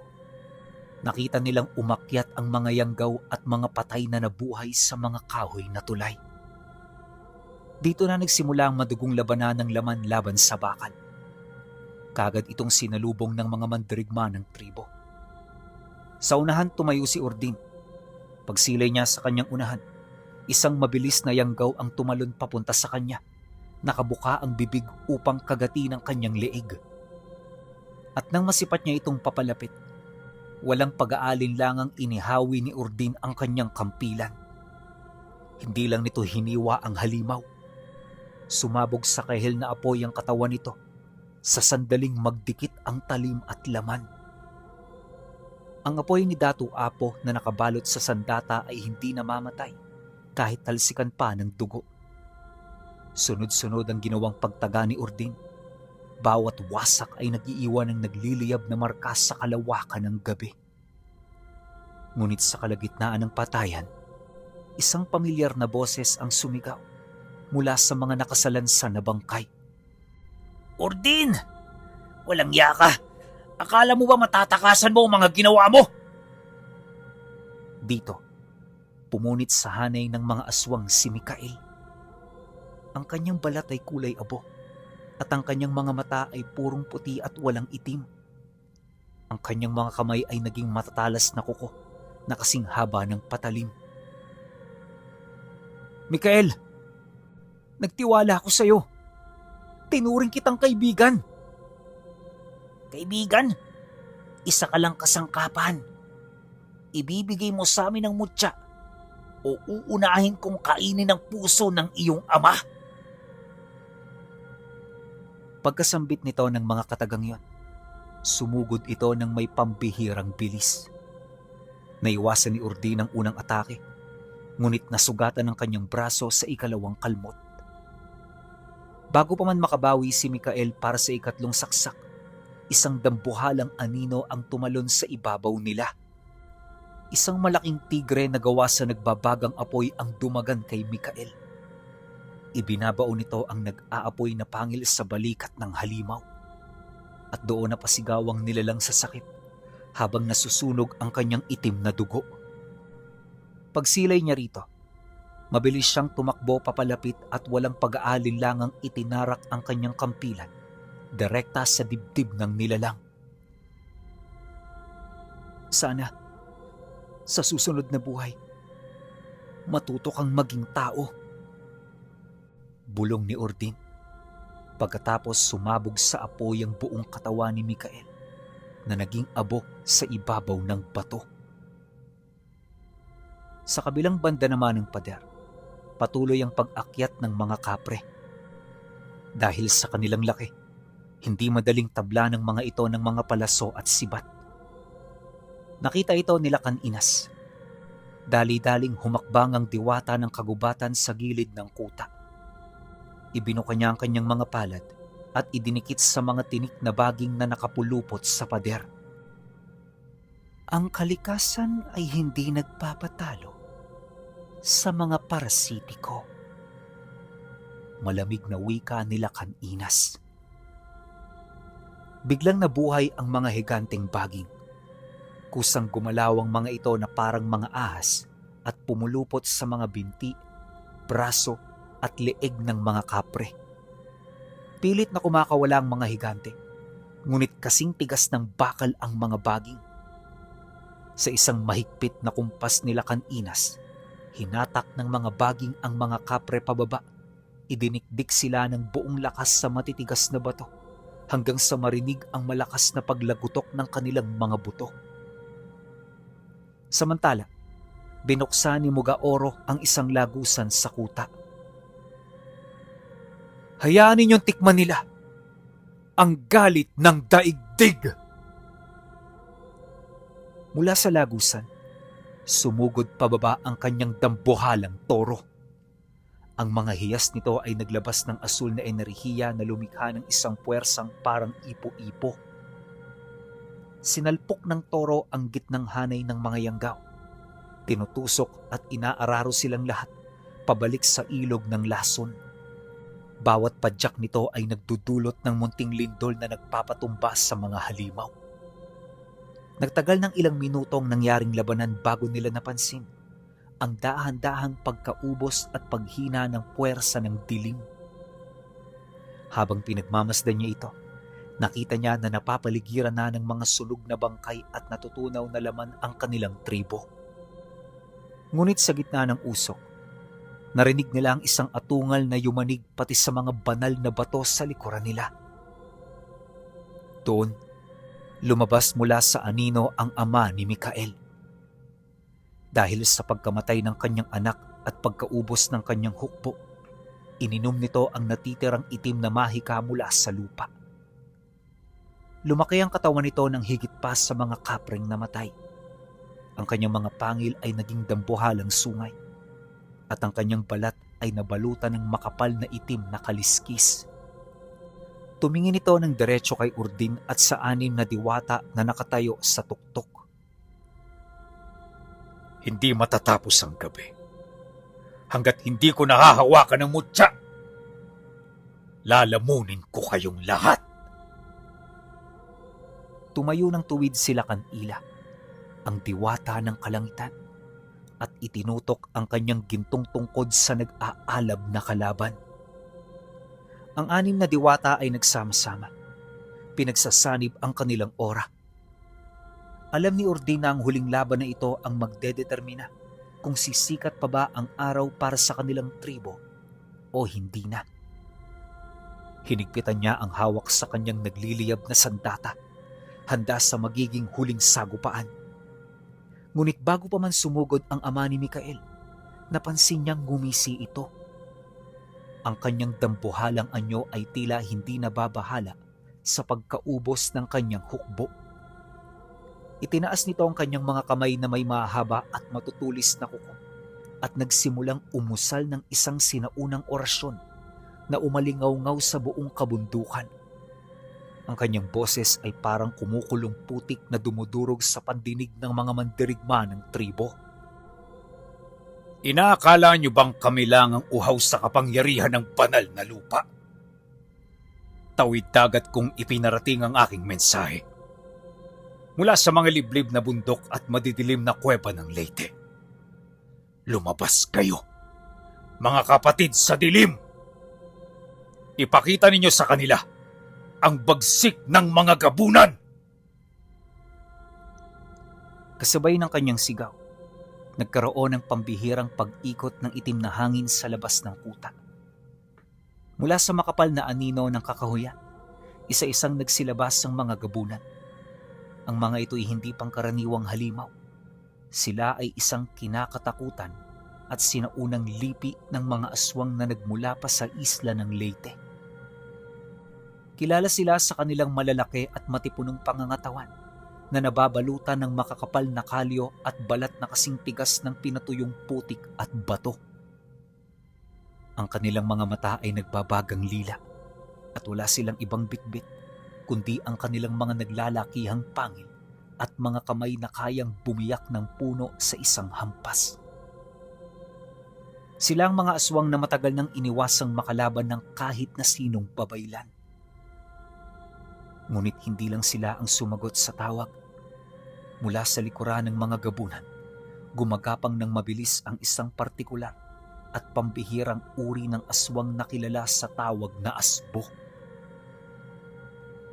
nakita nilang umakyat ang mga yanggaw at mga patay na nabuhay sa mga kahoy na tulay. Dito na nagsimula ang madugong labanan ng laman laban sa bakal. Kagad itong sinalubong ng mga mandirigma ng tribo. Sa unahan tumayo si Urdin. Pagsilay niya sa kanyang unahan, isang mabilis na yanggaw ang tumalon papunta sa kanya. Nakabuka ang bibig upang kagati ng kanyang leeg. At nang masipat niya itong papalapit, walang pag-aalinlangang inihawi ni Urdin ang kanyang kampilan. Hindi lang nito hiniwa ang halimaw. Sumabog sa kahil na apoy ang katawan nito. Sa sandaling magdikit ang talim at laman. Ang apoy ni Datu Apo na nakabalot sa sandata ay hindi namamatay kahit talsikan pa ng dugo. Sunod-sunod ang ginawang pagtaga ni Urdin. Bawat wasak ay nag-iiwan ng nagliliyab na markas sa kalawakan ng gabi. Ngunit sa kalagitnaan ng patayan, isang pamilyar na boses ang sumigaw mula sa mga nakasalansan na bangkay. Urdin! Walang yaka! Akala mo ba matatakasan mo ang mga ginawa mo? Dito, pumunit sa hanay ng mga aswang si Mikael. Ang kanyang balat ay kulay abo at ang kanyang mga mata ay purong puti at walang itim. Ang kanyang mga kamay ay naging matatalas na kuko na kasing haba ng patalim. Mikael! Nagtiwala ako sa iyo. Tinuring kitang kaibigan. Kaibigan, isa ka lang kasangkapan. Ibibigay mo sa amin ang mutya o uunahin kong kainin ang puso ng iyong ama. Pagkasambit nito ng mga katagang yon, sumugod ito ng may pambihirang bilis. Naiwasan ni Urdin ang unang atake, ngunit nasugatan ng kanyang braso sa ikalawang kalmot. Bago pa man makabawi si Mikael para sa ikatlong saksak, isang dambuhalang anino ang tumalon sa ibabaw nila. Isang malaking tigre na gawa sa nagbabagang apoy ang dumagan kay Mikael. Ibinabaon nito ang nag-aapoy na pangil sa balikat ng halimaw. At doon napasigawang nilalang sa sakit habang nasusunog ang kanyang itim na dugo. Pagsilay niya rito, mabilis siyang tumakbo papalapit at walang pag-aalinlangang itinarak ang kanyang kampilan direkta sa dibdib ng nilalang. Sana, sa susunod na buhay, matuto kang maging tao. Bulong ni Urdin, pagkatapos sumabog sa apoy ang buong katawan ni Mikael na naging abo sa ibabaw ng bato. Sa kabilang banda naman ng pader, patuloy ang pag-akyat ng mga kapre. Dahil sa kanilang laki, hindi madaling tabla ng mga ito ng mga palaso at sibat. Nakita ito nila Kan-Inas. Dali-daling humakbang ang diwata ng kagubatan sa gilid ng kuta. Ibinuka niya ang kanyang mga palad at idinikit sa mga tinik na baging na nakapulupot sa pader. Ang kalikasan ay hindi nagpapatalo sa mga parasitiko. Malamig na wika nila Kan-Inas. Biglang nabuhay ang mga higanteng baging. Kusang gumalaw ang mga ito na parang mga ahas at pumulupot sa mga binti, braso at leeg ng mga kapre. Pilit na kumakawala ang mga higante, ngunit kasing tigas ng bakal ang mga baging. Sa isang mahigpit na kumpas nila Kan-Inas, hinatak ng mga baging ang mga kapre pababa. Idinikdik sila ng buong lakas sa matitigas na bato hanggang sa marinig ang malakas na paglagutok ng kanilang mga buto. Samantala, binuksan ni Mugaoro ang isang lagusan sa kuta. Hayaan ninyong tikman nila ang galit ng daigdig. Mula sa lagusan, sumugod pababa ang kanyang dambuhalang toro. Ang mga hiyas nito ay naglabas ng asul na enerhiya na lumikha ng isang puwersang parang ipo-ipo. Sinalpok ng toro ang gitnang hanay ng mga yanggaw. Tinutusok at inaararo silang lahat pabalik sa ilog ng lason. Bawat padyak nito ay nagdudulot ng munting lindol na nagpapatumba sa mga halimaw. Nagtagal ng ilang minutong nangyaring labanan bago nila napansin ang dahan-dahang pagkaubos at paghina ng puwersa ng dilim. Habang pinagmamasdan niya ito, nakita niya na napapaligiran na ng mga sunog na bangkay at natutunaw na laman ang kanilang tribo. Ngunit sa gitna ng usok, narinig nila ang isang atungal na yumanig pati sa mga banal na bato sa likuran nila. Doon, lumabas mula sa anino ang ama ni Mikael. Dahil sa pagkamatay ng kanyang anak at pagkaubos ng kanyang hukbo, ininom nito ang natitirang itim na mahika mula sa lupa. Lumaki ang katawan nito ng higit pa sa mga kapreng namatay. Ang kanyang mga pangil ay naging dambuhalang sungay at ang kanyang balat ay nabalutan ng makapal na itim na kaliskis. Tumingin ito ng diretso kay Urdin at sa anim na diwata na nakatayo sa tuktok. Hindi matatapos ang gabi hanggat hindi ko nahahawakan ng mutya. Lalamunin ko kayong lahat. Tumayo ng tuwid sila Kan-Ila, ang diwata ng kalangitan, at itinutok ang kanyang gintong tungkod sa nag-aalab na kalaban. Ang anim na diwata ay nagsama-sama. Pinagsasanib ang kanilang ora. Alam ni Urdin na ang huling laban na ito ang magdedetermina kung sisikat pa ba ang araw para sa kanilang tribo o hindi na. Hinigpitan niya ang hawak sa kanyang nagliliyab na sandata, handa sa magiging huling sagupaan. Ngunit bago pa man sumugod ang ama ni Mikael, napansin niyang ngumisi ito. Ang kanyang dambuhalang anyo ay tila hindi nababahala sa pagkaubos ng kanyang hukbo. Itinaas nito ang kanyang mga kamay na may mahaba at matutulis na kuko at nagsimulang umusal ng isang sinaunang orasyon na umalingaw-ngaw sa buong kabundukan. Ang kanyang boses ay parang kumukulong putik na dumudurog sa pandinig ng mga mandirigma ng tribo. Inaakala niyo bang kami lang ang uhaw sa kapangyarihan ng banal na lupa? Tawid dagat kong ipinarating ang aking mensahe. Mula sa mga liblib na bundok at madidilim na kuweba ng Leyte. Lumabas kayo, mga kapatid sa dilim! Ipakita ninyo sa kanila ang bagsik ng mga gabunan! Kasabay ng kanyang sigaw, nagkaroon ng pambihirang pag-ikot ng itim na hangin sa labas ng kuta. Mula sa makapal na anino ng kakahuyan, isa-isang nagsilabas ang mga gabunan. Ang mga ito ay hindi pangkaraniwang halimaw. Sila ay isang kinakatakutan at sinaunang lipi ng mga aswang na nagmula pa sa isla ng Leyte. Kilala sila sa kanilang malalaki at matipunong pangangatawan na nababalutan ng makakapal na kalyo at balat na kasing tigas ng pinatuyong putik at bato. Ang kanilang mga mata ay nagbabagang lila at wala silang ibang bitbit kundi ang kanilang mga naglalakihang pangil at mga kamay na kayang bumiyak ng puno sa isang hampas. Sila ang mga aswang na matagal nang iniwasang makalaban ng kahit na sinong babaylan. Ngunit hindi lang sila ang sumagot sa tawag. Mula sa likuran ng mga gabunan, gumagapang ng mabilis ang isang partikular at pambihirang uri ng aswang na kilala sa tawag na asbo.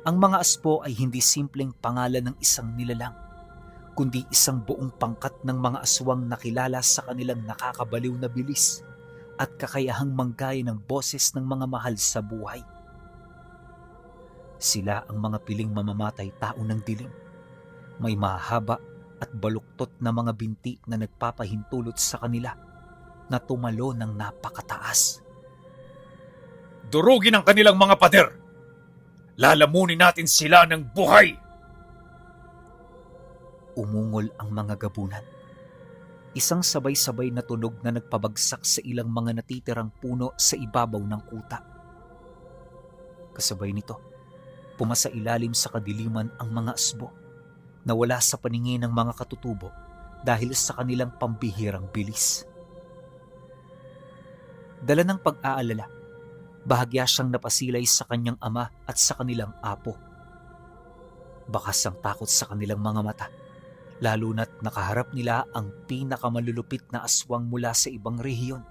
Ang mga aspo ay hindi simpleng pangalan ng isang nilalang, kundi isang buong pangkat ng mga aswang na kilala sa kanilang nakakabaliw na bilis at kakayahang manggaya ng boses ng mga mahal sa buhay. Sila ang mga piling mamamatay tao ng dilim. May mahaba at baluktot na mga binti na nagpapahintulot sa kanila na tumalo ng napakataas. Durugin ang kanilang mga pader! Lalamunin natin sila ng buhay! Umungol ang mga gabunan. Isang sabay-sabay na tunog na nagpabagsak sa ilang mga natitirang puno sa ibabaw ng kuta. Kasabay nito, pumasa ilalim sa kadiliman ang mga asbo na wala sa paningin ng mga katutubo dahil sa kanilang pambihirang bilis. Dala ng pag-aalala, bahagya siyang napasilay sa kanyang ama at sa kanilang apo. Bakas ang takot sa kanilang mga mata, lalo na't nakaharap nila ang pinakamalulupit na aswang mula sa ibang rehiyon.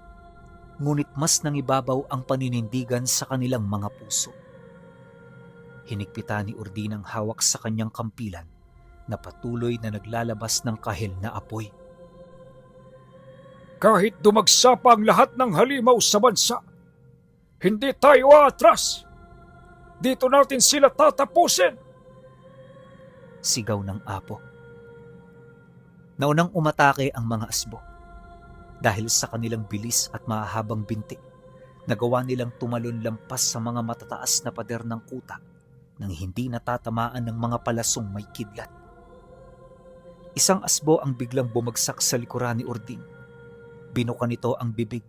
Ngunit mas nangibabaw ang paninindigan sa kanilang mga puso. Hinigpitan ni Urdin ang hawak sa kanyang kampilan na patuloy na naglalabas ng kahil na apoy. Kahit dumagsa pa ang lahat ng halimaw sa bansa, hindi tayo aatras. Dito natin sila tatapusin. Sigaw ng apo. Naunang umatake ang mga asbo. Dahil sa kanilang bilis at mahahabang binti, nagawa nilang tumalon lampas sa mga matataas na pader ng kuta nang hindi natatamaan ng mga palasong may kidlat. Isang asbo ang biglang bumagsak sa likuran ni Urdin. Binuka nito ang bibig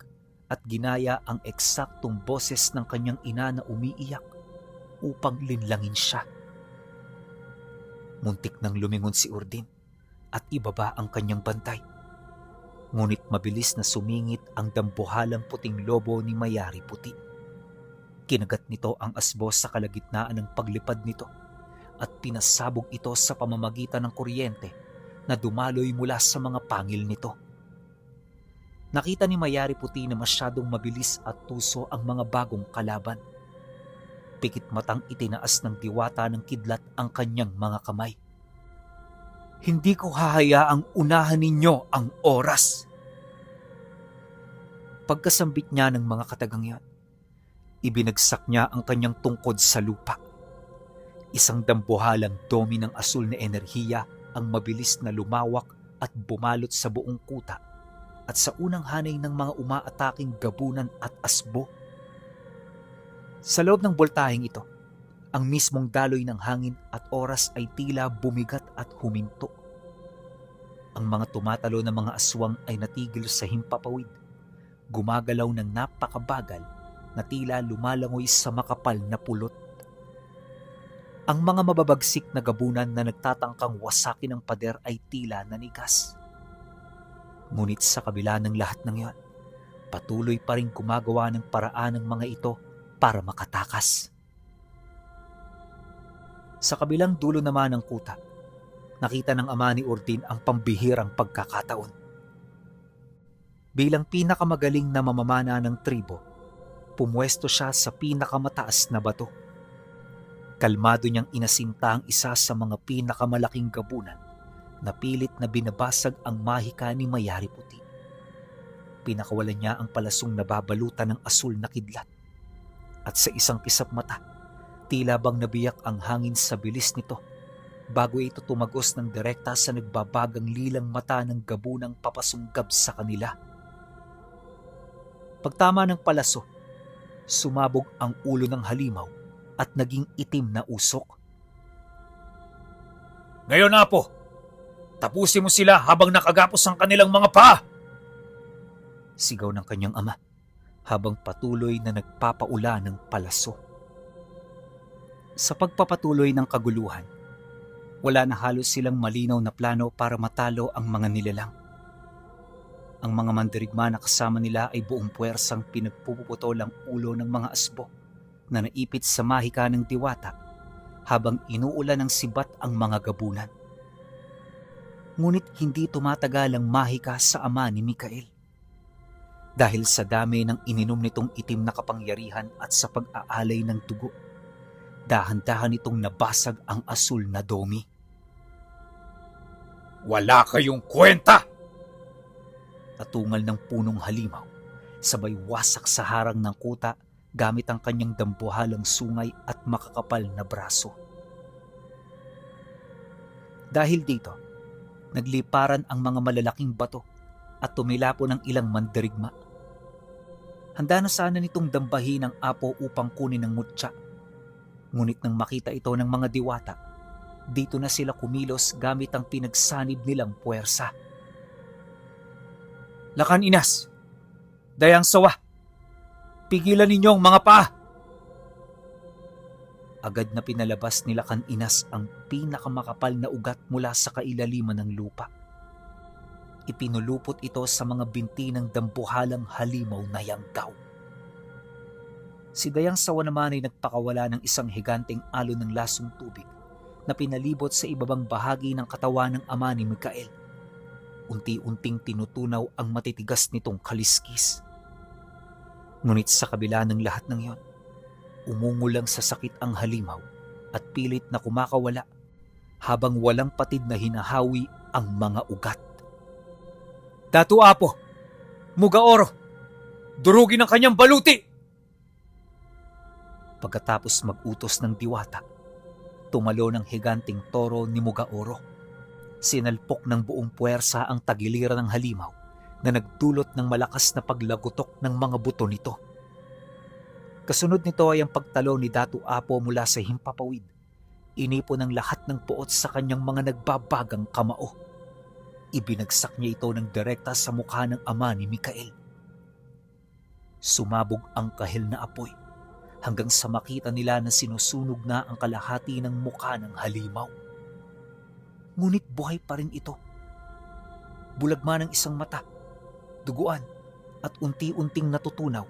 at ginaya ang eksaktong boses ng kanyang ina na umiiyak upang linlangin siya. Muntik nang lumingon si Urdin at ibaba ang kanyang bantay. Ngunit mabilis na sumingit ang dambuhalang puting lobo ni Mayari Puti. Kinagat nito ang asbo sa kalagitnaan ng paglipad nito at pinasabog ito sa pamamagitan ng kuryente na dumaloy mula sa mga pangil nito. Nakita ni Mayari Puti na masyadong mabilis at tuso ang mga bagong kalaban. Pikit matang itinaas ng diwata ng kidlat ang kanyang mga kamay. Hindi ko hahayaang unahan ninyo ang oras. Pagkasambit niya ng mga katagang yon, Ibinagsak niya ang kanyang tungkod sa lupa. Isang dambuhalang domi ng asul na enerhiya ang mabilis na lumawak at bumalot sa buong kuta at sa unang hanay ng mga umaataking gabunan at asbo. Sa loob ng boltaheng ito, ang mismong daloy ng hangin at oras ay tila bumigat at huminto. Ang mga tumatalo na mga aswang ay natigil sa himpapawid, gumagalaw ng napakabagal na tila lumalangoy sa makapal na pulot. Ang mga mababagsik na gabunan na nagtatangkang wasakin ng pader ay tila nanigas. Ngunit sa kabila ng lahat ng iyon, patuloy pa rin gumagawa ng paraan ng mga ito para makatakas. Sa kabilang dulo naman ng kuta, nakita ng ama ni Urdin ang pambihirang pagkakataon. Bilang pinakamagaling na mamamana ng tribo, pumwesto siya sa pinakamataas na bato. Kalmado niyang inasinta ang isa sa mga pinakamalaking gabunan na pilit na binabasag ang mahika ni Mayari Puti. Pinakawalan niya ang palasong nababalutan ng asul na kidlat. At sa isang kisap mata, tila bang nabiyak ang hangin sa bilis nito bago ito tumagos ng direkta sa nagbabagang lilang mata ng gabunang papasunggab sa kanila. Pagtama ng palaso, sumabog ang ulo ng halimaw at naging itim na usok. Ngayon, Apo, tapusin mo sila habang nakagapos ang kanilang mga paa! Sigaw ng kanyang ama habang patuloy na nagpapaula ng palaso. Sa pagpapatuloy ng kaguluhan, wala na halos silang malinaw na plano para matalo ang mga nilalang. Ang mga mandirigma na kasama nila ay buong puwersang pinagpuputol ang ulo ng mga asbo na naipit sa mahika ng diwata habang inuulan ng sibat ang mga gabunan. Ngunit hindi tumatagal ang mahika sa ama ni Mikael. Dahil sa dami ng ininom nitong itim na kapangyarihan at sa pag-aalay ng dugo, dahan-dahan nitong nabasag ang asul na domi. Wala kayong kwenta! Atungal ng punong halimaw, sabay wasak sa harang ng kuta gamit ang kanyang dambuhalang sungay at makakapal na braso. Dahil dito, nagliparan ang mga malalaking bato at tumilapo ng ilang mandirigma. Handa na sana nitong dambahin ang Apo upang kunin ang mutya. Ngunit nang makita ito ng mga diwata, dito na sila kumilos gamit ang pinagsanib nilang puwersa. Lakan Inas! Dayang Sawa! Pigilan ninyo ang mga paa! Agad na pinalabas ni Lakan Inas ang pinakamakapal na ugat mula sa kailaliman ng lupa. Ipinulupot ito sa mga binti ng dambuhalang halimaw na yanggaw. Si Dayang Sawa naman ay nagpakawala ng isang higanteng alon ng lasong tubig na pinalibot sa ibabang bahagi ng katawan ng ama ni Mikael. Unti-unting tinutunaw ang matitigas nitong kaliskis. Ngunit sa kabila ng lahat ng iyon, umungulang sa sakit ang halimaw at pilit na kumakawala habang walang patid na hinahawi ang mga ugat. Datu Apo! Mugaoro! Durugin ang kanyang baluti! Pagkatapos mag-utos ng diwata, tumalo ng higanting toro ni Mugaoro. Sinalpok ng buong puwersa ang tagiliran ng halimaw na nagdulot ng malakas na paglagutok ng mga buto nito. Kasunod nito ay ang pagtalo ni Datu Apo mula sa himpapawid. Inipon ang lahat ng puot sa kanyang mga nagbabagang kamao. Ibinagsak niya ito ng direkta sa mukha ng ama ni Mikael. Sumabog ang kahil na apoy hanggang sa makita nila na sinusunog na ang kalahati ng mukha ng halimaw. Ngunit buhay pa rin ito. Bulag man ang isang mata, duguan at unti-unting natutunaw,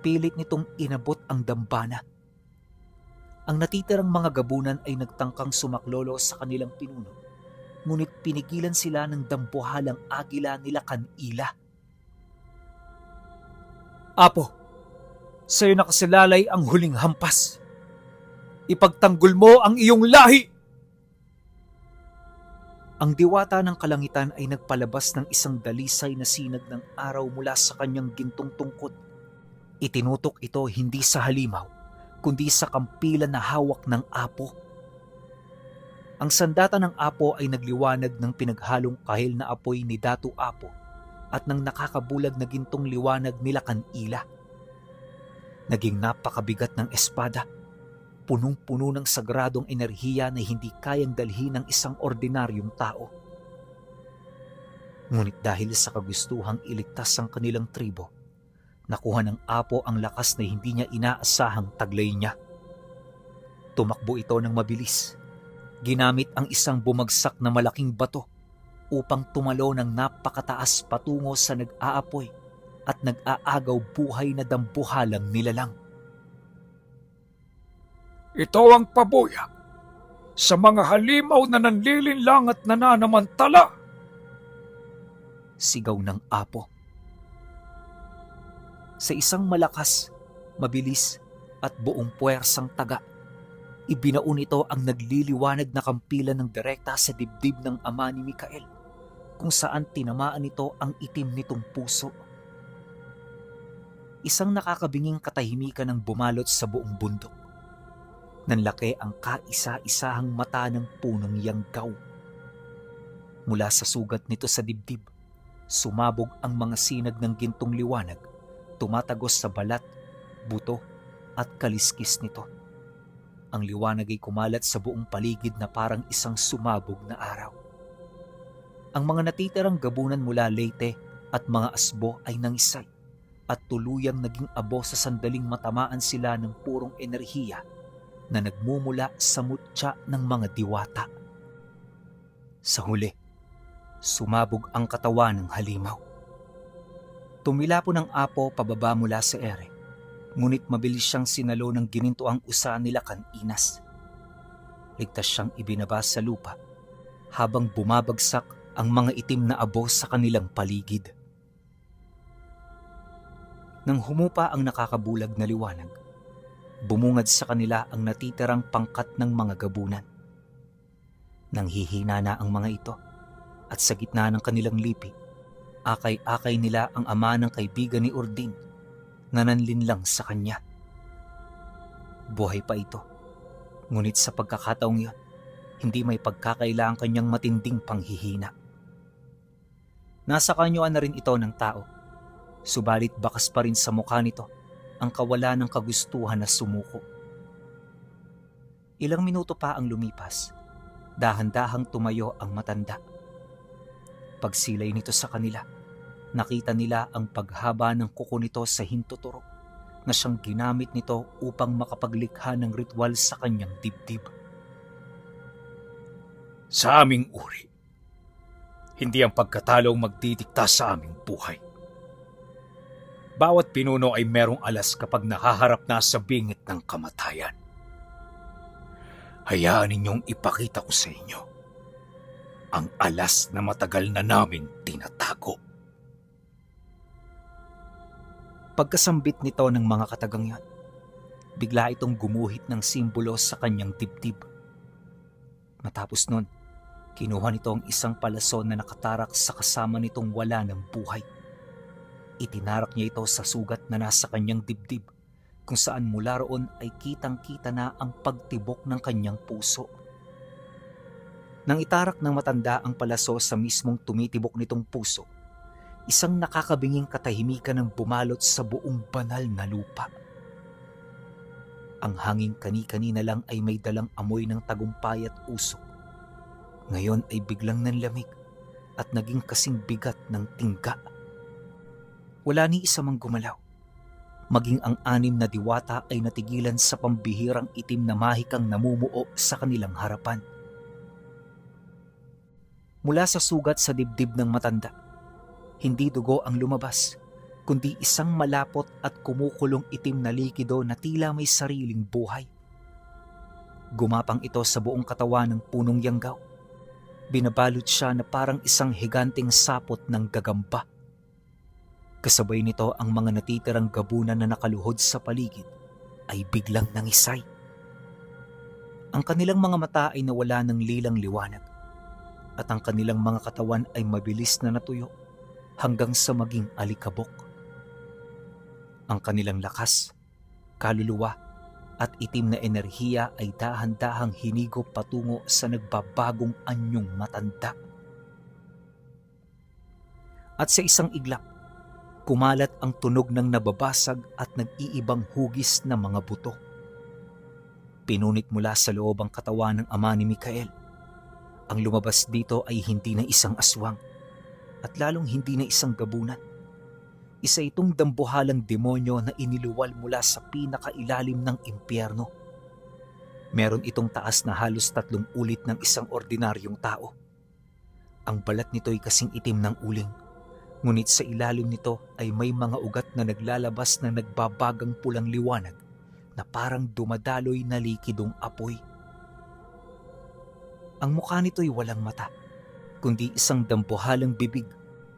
pilit nitong inabot ang dambana. Ang natitirang mga gabunan ay nagtangkang sumaklolo sa kanilang pinuno, ngunit pinigilan sila ng dambuhalang agila nila Kanila. Apo, sa'yo nakasalalay ang huling hampas. Ipagtanggol mo ang iyong lahi! Ang diwata ng kalangitan ay nagpalabas ng isang dalisay na sinag ng araw mula sa kanyang gintong tungkod Itinutok ito hindi sa halimaw, kundi sa kampilan na hawak ng apo. Ang sandata ng apo ay nagliwanag ng pinaghalong kahil na apoy ni Datu Apo at ng nakakabulag na gintong liwanag nila Kanila. Naging napakabigat ng espada, punong-puno ng sagradong enerhiya na hindi kayang dalhin ng isang ordinaryong tao. Ngunit dahil sa kagustuhang iligtas ang kanilang tribo, nakuha ng apo ang lakas na hindi niya inaasahang taglay niya. Tumakbo ito ng mabilis. Ginamit ang isang bumagsak na malaking bato upang tumalo ng napakataas patungo sa nag-aapoy at nag-aagaw buhay na dambuhalang nilalang. Ito ang pabuya sa mga halimaw na nanlilinlang at nananamantala. Sigaw ng apo. Sa isang malakas, mabilis at buong puwersang taga, ibinaon ito ang nagliliwanag na kampilan ng direkta sa dibdib ng ama ni Mikael, kung saan tinamaan nito ang itim nitong puso. Isang nakakabinging katahimikan ang bumalot sa buong bundok. Nanlaki ang kaisa-isahang mata ng punong yanggaw. Mula sa sugat nito sa dibdib, sumabog ang mga sinag ng gintong liwanag, tumatagos sa balat, buto at kaliskis nito. Ang liwanag ay kumalat sa buong paligid na parang isang sumabog na araw. Ang mga natitirang gabunan mula Leyte at mga asbo ay nangisay at tuluyang naging abo sa sandaling matamaan sila ng purong enerhiya na nagmumula sa mutya ng mga diwata. Sa huli, sumabog ang katawan ng halimaw. Tumila po ng apo pababa mula sa ere, ngunit mabilis siyang sinalo ng ginintuang usa nila Kaninas. Ligtas siyang ibinaba sa lupa habang bumabagsak ang mga itim na abo sa kanilang paligid. Nang humupa ang nakakabulag na liwanag, bumungad sa kanila ang natitirang pangkat ng mga gabunan. Nanghihina na ang mga ito at sa gitna ng kanilang lipi, akay-akay nila ang ama ng kaibigan ni Urdin na nanlinlang sa kanya. Buhay pa ito, ngunit sa pagkakataong yon, hindi may pagkakaila ang kanyang matinding panghihina. Nasa kanyuan na rin ito ng tao, subalit bakas pa rin sa mukha nito ang kawalan ng kagustuhan na sumuko. Ilang minuto pa ang lumipas, dahan-dahang tumayo ang matanda. Pagsilay nito sa kanila, nakita nila ang paghaba ng kuko nito sa hintuturo na siyang ginamit nito upang makapaglikha ng ritual sa kanyang dibdib. Sa aming uri, hindi ang pagkatalo ang magdidikta sa aming buhay. Bawat pinuno ay merong alas kapag nakaharap na sa bingit ng kamatayan. Hayaan ninyong ipakita ko sa inyo ang alas na matagal na namin tinatago. Pagkasambit nito ng mga katagang yon, bigla itong gumuhit ng simbolo sa kanyang dibdib. Matapos nun, kinuha nito ang isang palason na nakatarak sa kasama nitong wala ng buhay. Itinarak niya ito sa sugat na nasa kanyang dibdib, kung saan mula roon ay kitang-kita na ang pagtibok ng kanyang puso. Nang itarak ng matanda ang palaso sa mismong tumitibok nitong puso, isang nakakabinging katahimikan ang bumalot sa buong banal na lupa. Ang hangin kani-kanina lang ay may dalang amoy ng tagumpay at usok. Ngayon ay biglang nanlamig at naging kasing bigat ng tingga. Wala ni isa mang gumalaw. Maging ang 6 na diwata ay natigilan sa pambihirang itim na mahikang namumuo sa kanilang harapan. Mula sa sugat sa dibdib ng matanda, hindi dugo ang lumabas, kundi isang malapot at kumukulong itim na likido na tila may sariling buhay. Gumapang ito sa buong katawan ng punong yanggaw. Binabalot siya na parang isang higanting sapot ng gagamba. Kasabay nito ang mga natitirang gabunan na nakaluhod sa paligid ay biglang nangisay. Ang kanilang mga mata ay nawala ng lilang liwanag at ang kanilang mga katawan ay mabilis na natuyo hanggang sa maging alikabok. Ang kanilang lakas, kaluluwa at itim na enerhiya ay dahan-dahang hinigop patungo sa nagbabagong anyong matanda. At sa isang iglap, kumalat ang tunog ng nababasag at nag-iibang hugis na mga buto. Pinunit mula sa loob ang katawan ng ama ni Mikael. Ang lumabas dito ay hindi na isang aswang at lalong hindi na isang gabunan. Isa itong dambuhalang demonyo na iniluwal mula sa pinakailalim ng impyerno. Meron itong taas na halos 3 ulit ng isang ordinaryong tao. Ang balat nito ay kasing itim ng uling, ngunit sa ilalim nito ay may mga ugat na naglalabas ng nagbabagang pulang liwanag na parang dumadaloy na likidong apoy. Ang mukha nito ay walang mata, kundi isang dambuhalang bibig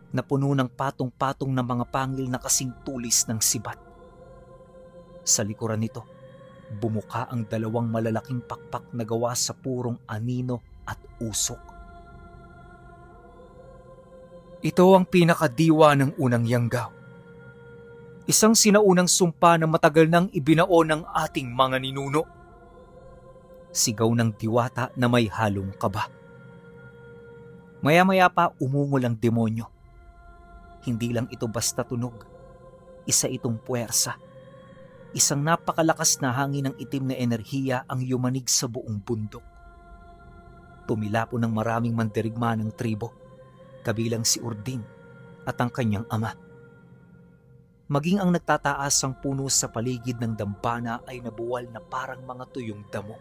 na puno ng patong-patong na mga pangil na kasing tulis ng sibat. Sa likuran nito, bumuka ang 2 malalaking pakpak na gawa sa purong anino at usok. Ito ang pinakadiwa ng unang Yanggaw. Isang sinaunang sumpa na matagal nang ibinao ng ating mga ninuno. Sigaw ng diwata na may halong kaba. Maya-maya pa umungol ang demonyo. Hindi lang ito basta tunog. Isa itong puwersa. Isang napakalakas na hangin ng itim na enerhiya ang yumanig sa buong bundok. Tumilapo ng maraming mandirigma ng tribo, kabilang si Urdin at ang kanyang ama. Maging ang nagtataasang puno sa paligid ng dambana ay nabuwal na parang mga tuyong damo.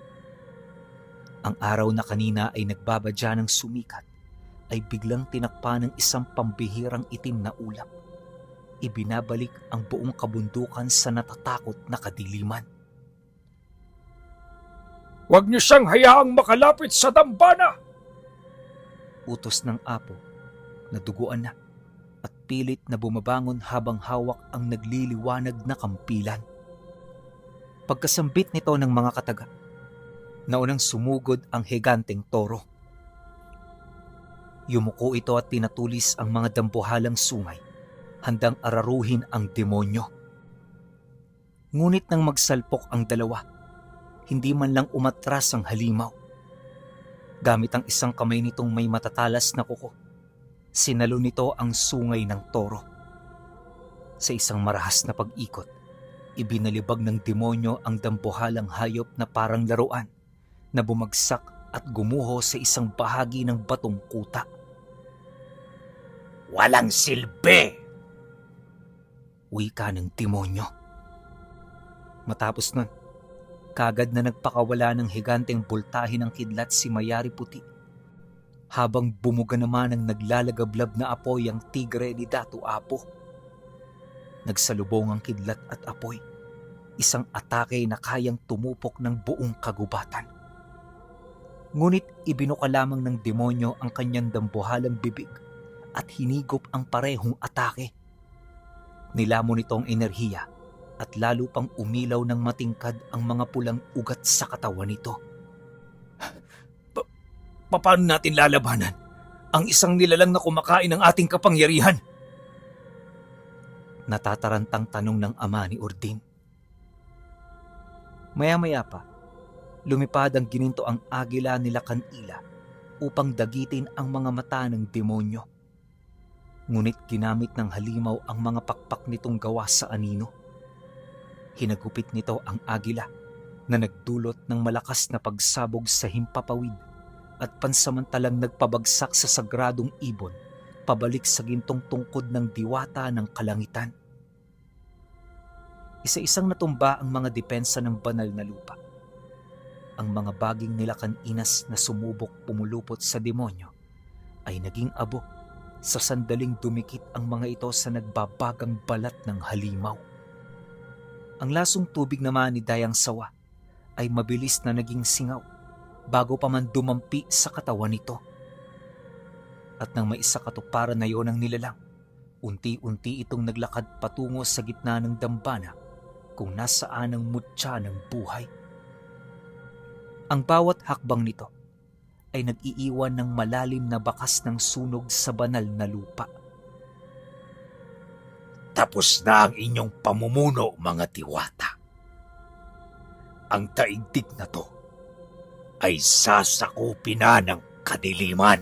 Ang araw na kanina ay nagbabadya ng sumikat ay biglang tinakpa ng isang pambihirang itim na ulap. Ibinabalik ang buong kabundukan sa natatakot na kadiliman. Huwag niyo siyang hayaang makalapit sa dambana! Utos ng apo na duguan na at pilit na bumabangon habang hawak ang nagliliwanag na kampilan. Pagkasambit nito ng mga kataga, naunang sumugod ang higanteng toro. Yumuko ito at tinatulis ang mga dambuhalang sungay, handang araruhin ang demonyo. Ngunit nang magsalpok ang 2, hindi man lang umatras ang halimaw. Gamit ang isang kamay nitong may matatalas na kuko, sinalo nito ang sungay ng toro. Sa isang marahas na pag-ikot, ibinalibag ng demonyo ang dambuhalang hayop na parang laruan na bumagsak at gumuho sa isang bahagi ng batong kuta. Walang silbi! Wika ng demonyo. Matapos nun, kagad na nagpakawala ng higanteng bultahe ng kidlat si Mayari Puti, habang bumuga naman ang naglalagablab na apoy ang tigre ni Datu Apo. Nagsalubong ang kidlat at apoy, isang atake na kayang tumupok ng buong kagubatan. Ngunit ibinuka lamang ng demonyo ang kanyang dambuhalang bibig at hinigop ang parehong atake. Nilamon nito ang enerhiya at lalo pang umilaw ng matingkad ang mga pulang ugat sa katawan nito. Paano natin lalabanan ang isang nilalang na kumakain ng ating kapangyarihan? Natatarantang tanong ng ama ni Urdin. Maya-maya pa, lumipad ang ginintoang agila nila Kanila upang dagitin ang mga mata ng demonyo. Ngunit ginamit ng halimaw ang mga pakpak nitong gawa sa anino. Hinagupit nito ang agila na nagdulot ng malakas na pagsabog sa himpapawid at pansamantalang nagpabagsak sa sagradong ibon pabalik sa gintong tungkod ng diwata ng kalangitan. Isa-isang natumba ang mga depensa ng banal na lupa. Ang mga baging nila Kaninas na sumubok pumulupot sa demonyo ay naging abo sa sandaling dumikit ang mga ito sa nagbabagang balat ng halimaw. Ang lasong tubig naman ni Dayang Sawa ay mabilis na naging singaw bago pa man dumampi sa katawan nito. At nang maisakatuparan na yon ang nilalang, unti-unti itong naglakad patungo sa gitna ng dambana kung nasaan ang mutya ng buhay. Ang bawat hakbang nito ay nag-iiwan ng malalim na bakas ng sunog sa banal na lupa. Patapos na ang inyong pamumuno, mga diwata. Ang daigdig na to ay sasakupin na ng kadiliman.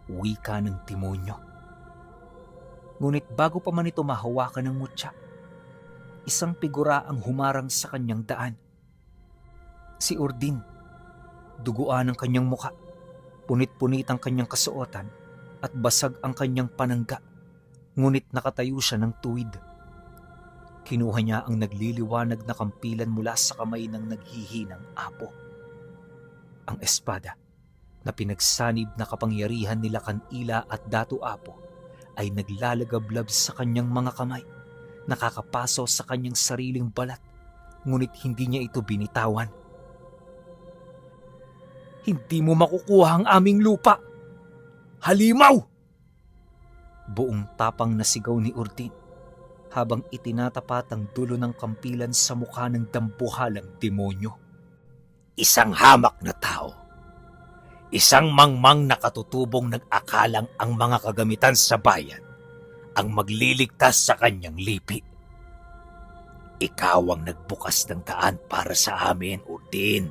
Wika ng demonyo. Ngunit bago pa man ito mahawakan ng mutya, isang figura ang humarang sa kanyang daan. Si Urdin. Duguan ang kanyang muka, punit-punit ang kanyang kasuotan, at basag ang kanyang panangga, ngunit nakatayo siya ng tuwid. Kinuha niya ang nagliliwanag na kampilan mula sa kamay ng naghihinang apo. Ang espada na pinagsanib na kapangyarihan nila Kanila at Datu Apo ay naglalagablab sa kanyang mga kamay, nakakapaso sa kanyang sariling balat, ngunit hindi niya ito binitawan. Hindi mo makukuha ang aming lupa! Halimaw! Buong tapang na sigaw ni Urdin habang itinatapat ang dulo ng kampilan sa mukha ng dambuhalang demonyo. Isang hamak na tao. Isang mangmang na katutubong nag-akalang ang mga kagamitan sa bayan ang magliligtas sa kanyang lipi. Ikaw ang nagbukas ng daan para sa amin, Urdin.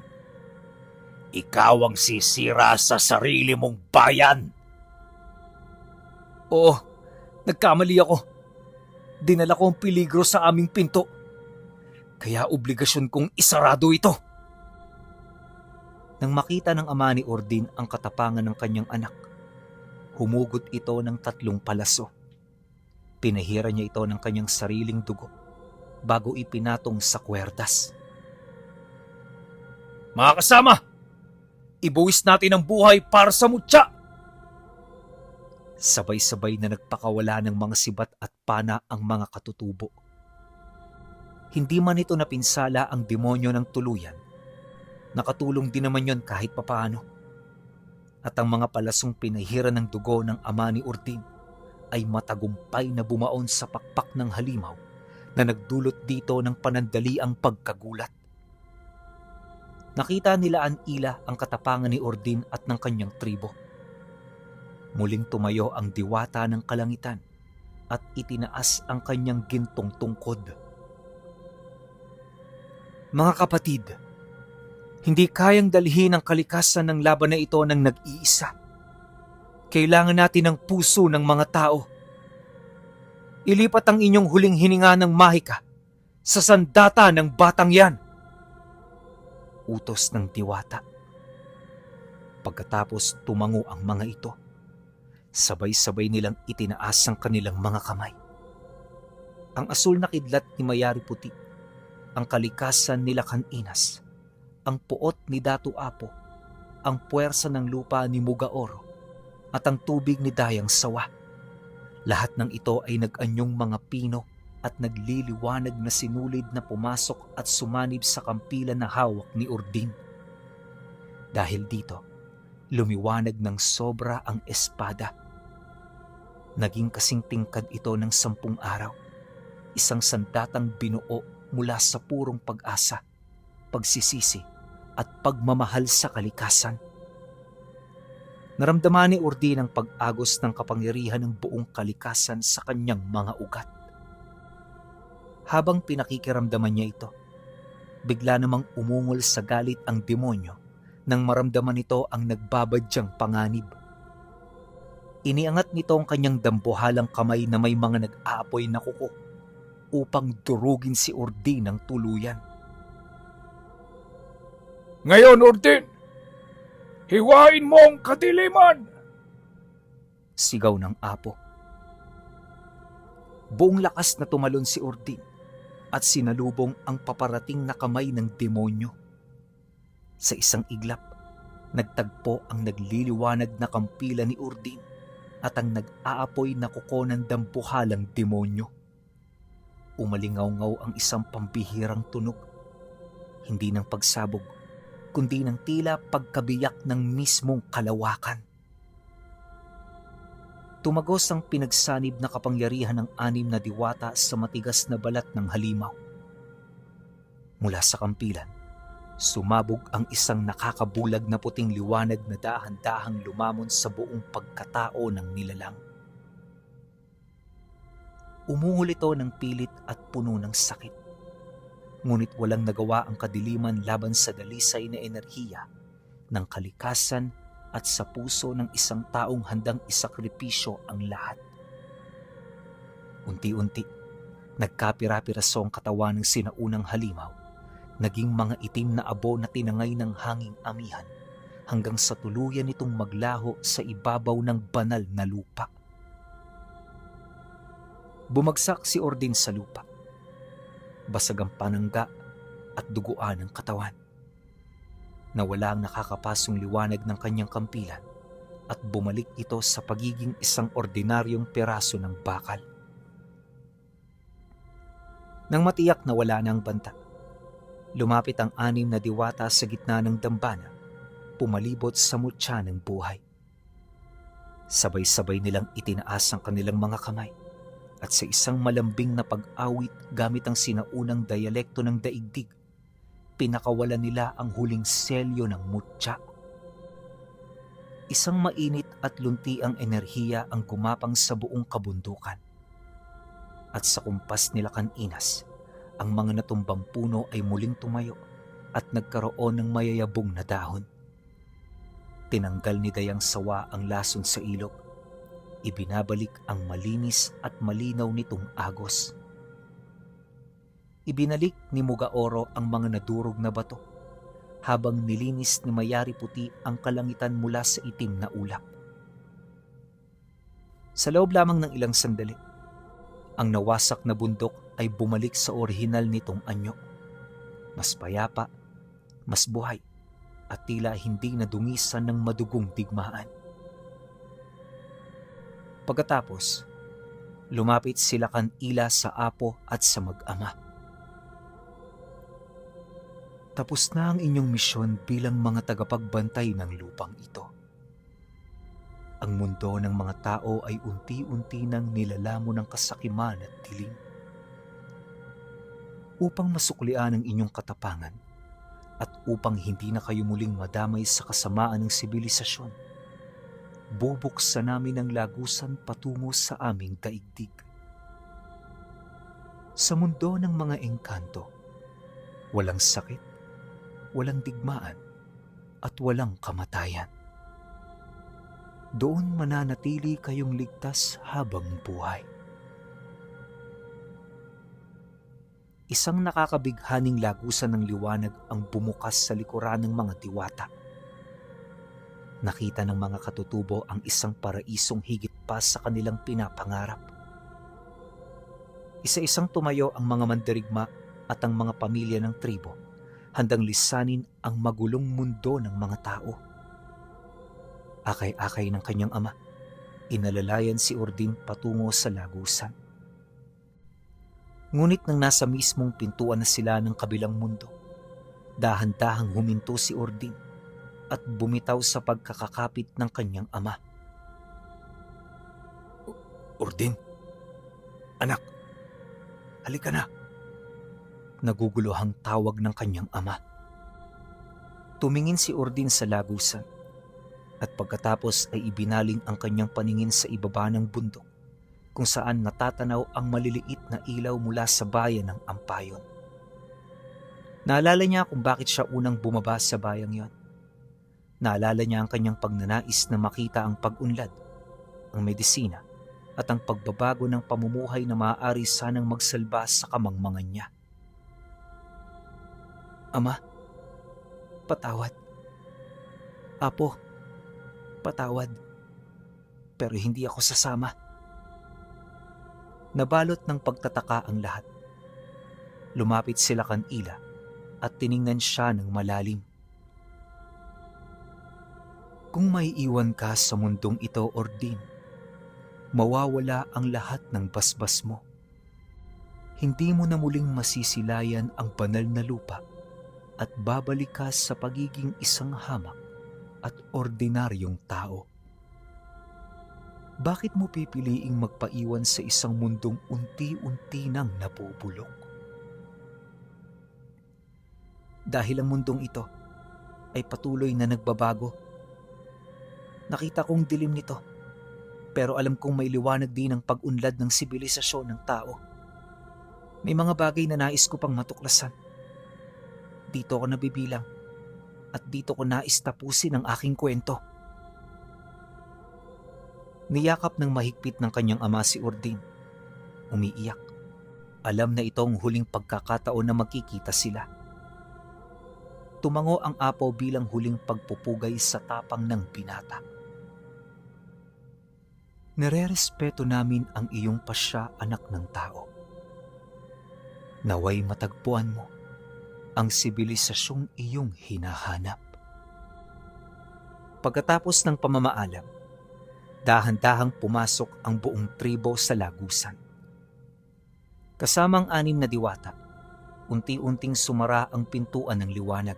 Ikaw ang sisira sa sarili mong bayan. Oo, nagkamali ako. Dinala ko ang peligro sa aming pinto. Kaya obligasyon kong isarado ito. Nang makita ng ama ni Urdin ang katapangan ng kanyang anak, humugot ito ng 3 palaso. Pinahira niya ito ng kanyang sariling dugo bago ipinatong sa kwerdas. Mga kasama, ibuwis natin ang buhay para sa mutya! Sabay-sabay na nagpakawala ng mga sibat at pana ang mga katutubo. Hindi man ito napinsala ang demonyo ng tuluyan. Nakatulong din naman yon kahit papaano. At ang mga palasong pinahira ng dugo ng ama ni Urdin ay matagumpay na bumaon sa pakpak ng halimaw na nagdulot dito ng panandaliang pagkagulat. Nakita nila Anila ang katapangan ni Urdin at ng kanyang tribo. Muling tumayo ang diwata ng kalangitan at itinaas ang kanyang gintong tungkod. Mga kapatid, hindi kayang dalhin ang kalikasan ng laban na ito ng nag-iisa. Kailangan natin ng puso ng mga tao. Ilipat ang inyong huling hininga ng mahika sa sandata ng batang yan. Utos ng diwata. Pagkatapos tumango ang mga ito, sabay-sabay nilang itinaas ang kanilang mga kamay. Ang asul na kidlat ni Mayari Puti, ang kalikasan nila Kaninas, ang puot ni Datu Apo, ang puwersa ng lupa ni Mugaoro, at ang tubig ni Dayang Sawa. Lahat ng ito ay nag-anyong mga pino at nagliliwanag na sinulid na pumasok at sumanib sa kampilan na hawak ni Urdin. Dahil dito, lumiwanag ng sobra ang espada. Naging kasing tingkad ito ng 10 araw, isang sandatang binuo mula sa purong pag-asa, pagsisisi at pagmamahal sa kalikasan. Naramdaman ni Urdin ang pag-agos ng kapangyarihan ng buong kalikasan sa kanyang mga ugat. Habang pinakikiramdaman niya ito, bigla namang umungol sa galit ang demonyo nang maramdaman nito ang nagbabadyang panganib. Iniangat nito ang kanyang dambuhalang kamay na may mga nag-aapoy na kuko upang durugin si Urdin ng tuluyan. Ngayon, Urdin, hiwain mo ang kadiliman! Sigaw ng apo. Buong lakas na tumalon si Urdin at sinalubong ang paparating na kamay ng demonyo. Sa isang iglap, nagtagpo ang nagliliwanag na kampilan ni Urdin at ang nag-aapoy na kuko ng dambuhalang demonyo. Umalingaw-ngaw ang isang pambihirang tunog, hindi ng pagsabog, kundi ng tila pagkabiyak ng mismong kalawakan. Tumagos ang pinagsanib na kapangyarihan ng 6 na diwata sa matigas na balat ng halimaw. Mula sa kampilan, sumabog ang isang nakakabulag na puting liwanag na dahan-dahang lumamon sa buong pagkatao ng nilalang. Umungol ito ng pilit at puno ng sakit. Ngunit walang nagawa ang kadiliman laban sa dalisay na enerhiya ng kalikasan at sa puso ng isang taong handang isakripisyo ang lahat. Unti-unti, nagkapira-piraso ang katawan ng sinaunang halimaw, naging mga itim na abo na tinangay ng hanging amihan hanggang sa tuluyan nitong maglaho sa ibabaw ng banal na lupa. Bumagsak si Ordin sa lupa. Basag ang panangga at duguan ng katawan. Nawala ang nakakapasong liwanag ng kanyang kampilan at bumalik ito sa pagiging isang ordinaryong piraso ng bakal. Nang matiyak na wala na ang banta, lumapit ang 6 na diwata sa gitna ng dambana, pumalibot sa mutya ng buhay. Sabay-sabay nilang itinaas ang kanilang mga kamay at sa isang malambing na pag-awit gamit ang sinaunang dialekto ng daigdig, pinakawalan nila ang huling selyo ng mutya. Isang mainit at lunti ang enerhiya ang gumapang sa buong kabundukan. At sa kumpas nila kaninas, ang mga natumbang puno ay muling tumayo at nagkaroon ng mayayabong na dahon. Tinanggal ni Dayang Sawa ang lason sa ilog. Ibinabalik ang malinis at malinaw nitong agos. Ibinalik ni Mugaoro ang mga nadurog na bato, habang nilinis ni Mayari Puti ang kalangitan mula sa itim na ulap. Sa loob lamang ng ilang sandali, ang nawasak na bundok ay bumalik sa orihinal nitong anyo. Mas payapa, mas buhay, at tila hindi nadungisan ng madugong digmaan. Pagkatapos, lumapit sila kan Ila sa apo at sa mag-ama. Tapos na ang inyong misyon bilang mga tagapagbantay ng lupang ito. Ang mundo ng mga tao ay unti-unti nang nilalamon ng kasakiman at dilim. Upang masuklian ang inyong katapangan at upang hindi na kayo muling madamay sa kasamaan ng sibilisasyon, bubuksan namin ang lagusan patungo sa aming daigdig. Sa mundo ng mga engkanto, walang sakit, walang digmaan, at walang kamatayan. Doon mananatili kayong ligtas habang buhay. Isang nakakabighaning lagusan ng liwanag ang bumukas sa likuran ng mga diwata. Nakita ng mga katutubo ang isang paraisong higit pa sa kanilang pinapangarap. Isa-isang tumayo ang mga mandirigma at ang mga pamilya ng tribo, handang lisanin ang magulong mundo ng mga tao. Akay-akay ng kanyang ama, inalalayan si Ordin patungo sa lagusan. Ngunit nang nasa mismong pintuan na sila ng kabilang mundo, dahan-dahang huminto si Ordin at bumitaw sa pagkakakapit ng kanyang ama. Ordin, anak, halika na. Naguguluhang tawag ng kanyang ama. Tumingin si Ordin sa lagusan at pagkatapos ay ibinaling ang kanyang paningin sa ibaba ng bundok kung saan natatanaw ang maliliit na ilaw mula sa bayan ng Ampayon. Naalala niya kung bakit siya unang bumaba sa bayang yon. Naalala niya ang kanyang pagnanais na makita ang pag-unlad, ang medisina at ang pagbabago ng pamumuhay na maaari sanang magsalba sa kamangmangan niya. Ama, patawad. Apo, patawad. Pero hindi ako sasama. Nabalot ng pagtataka ang lahat. Lumapit sila kan Ila at tiningnan siya ng malalim. Kung may iwan ka sa mundong ito, Ordin, mawawala ang lahat ng basbas mo. Hindi mo na muling masisilayan ang banal na lupa at babalik ka sa pagiging isang hamak at ordinaryong tao. Bakit mo pipiliing magpaiwan sa isang mundong unti-unti nang nabubulok? Dahil ang mundong ito ay patuloy na nagbabago. Nakita kong dilim nito Pero alam kong may liwanag din ang pag-unlad ng sibilisasyon ng tao. May mga bagay na nais ko pang matuklasan. Dito ako nabibilang at dito ko nais tapusin ang aking kwento. Niyakap ng mahigpit ng kanyang ama si Urdin. Umiiyak. Alam na ito ang huling pagkakataon na magkikita sila. Tumango ang apo bilang huling pagpupugay sa tapang ng binata. Nare-respeto namin ang iyong pasya, anak ng tao. Naway matagpuan mo ang sibilisasyong iyong hinahanap. Pagkatapos ng pamamaalam, dahan-dahang pumasok ang buong tribo sa lagusan. Kasamang 6 na diwata, unti-unting sumara ang pintuan ng liwanag.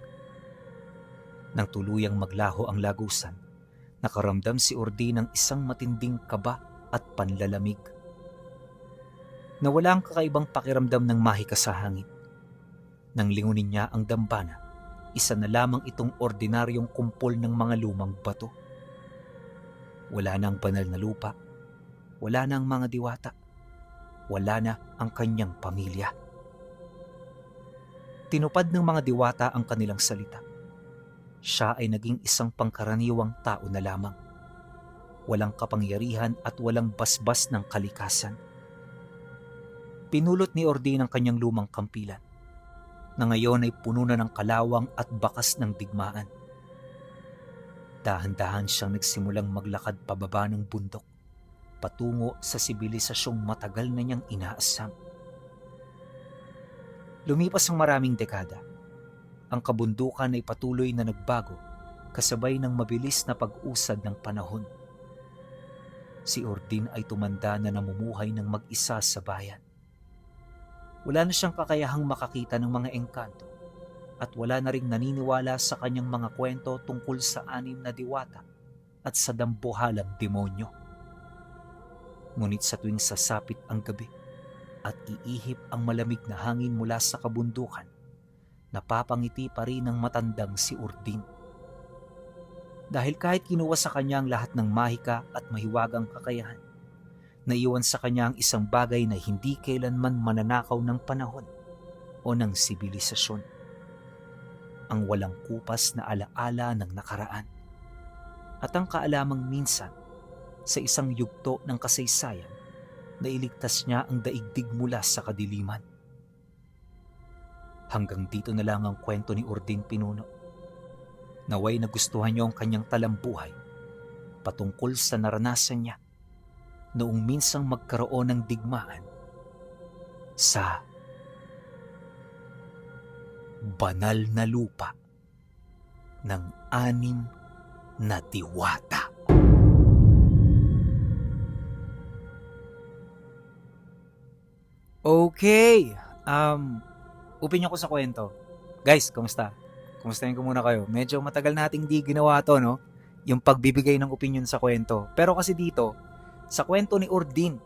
Nang tuluyang maglaho ang lagusan, nakaramdam si Urdin ng isang matinding kaba at panlalamig. Nawala ang kakaibang pakiramdam ng mahika sa hangin. Nang lingunin niya ang dambana, isa na lamang itong ordinaryong kumpol ng mga lumang bato. Wala na ang banal na lupa, wala na ang mga diwata, wala na ang kanyang pamilya. Tinupad ng mga diwata ang kanilang salita. Siya ay naging isang pangkaraniwang tao na lamang. Walang kapangyarihan at walang basbas ng kalikasan. Pinulot ni Urdin ang kanyang lumang kampilan, na ngayon ay puno na ng kalawang at bakas ng digmaan. Dahan-dahan siyang nagsimulang maglakad pababa ng bundok, patungo sa sibilisasyong matagal na niyang inaasam. Lumipas ang maraming dekada. Ang kabundukan ay patuloy na nagbago kasabay ng mabilis na pag-usad ng panahon. Si Urdin ay tumanda na namumuhay ng mag-isa sa bayan. Wala na siyang kakayahang makakita ng mga engkanto at wala na ring naniniwala sa kanyang mga kwento tungkol sa 6 na diwata at sa dambuhalang demonyo. Ngunit sa tuwing sasapit ang gabi at iihip ang malamig na hangin mula sa kabundukan, napapangiti pa rin ang matandang si Urdin. Dahil kahit kinuha sa kanya ang lahat ng mahika at mahiwagang kakayahan, naiwan sa kanya ang isang bagay na hindi kailanman mananakaw ng panahon o ng sibilisasyon. Ang walang kupas na alaala ng nakaraan at ang kaalamang minsan sa isang yugto ng kasaysayan na iligtas niya ang daigdig mula sa kadiliman. Hanggang dito na lang ang kwento ni Urdin Pinuno. Naway nagustuhan niyo ang kanyang talambuhay patungkol sa naranasan niya noong minsang magkaroon ng digmaan sa banal na lupa ng 6 na diwata. Okay, opinion ko sa kwento. Guys, kamusta? Kumustahin ko muna kayo. Medyo matagal nating di ginawa to, no? Yung pagbibigay ng opinion sa kwento. Pero kasi dito, sa kwento ni Urdin,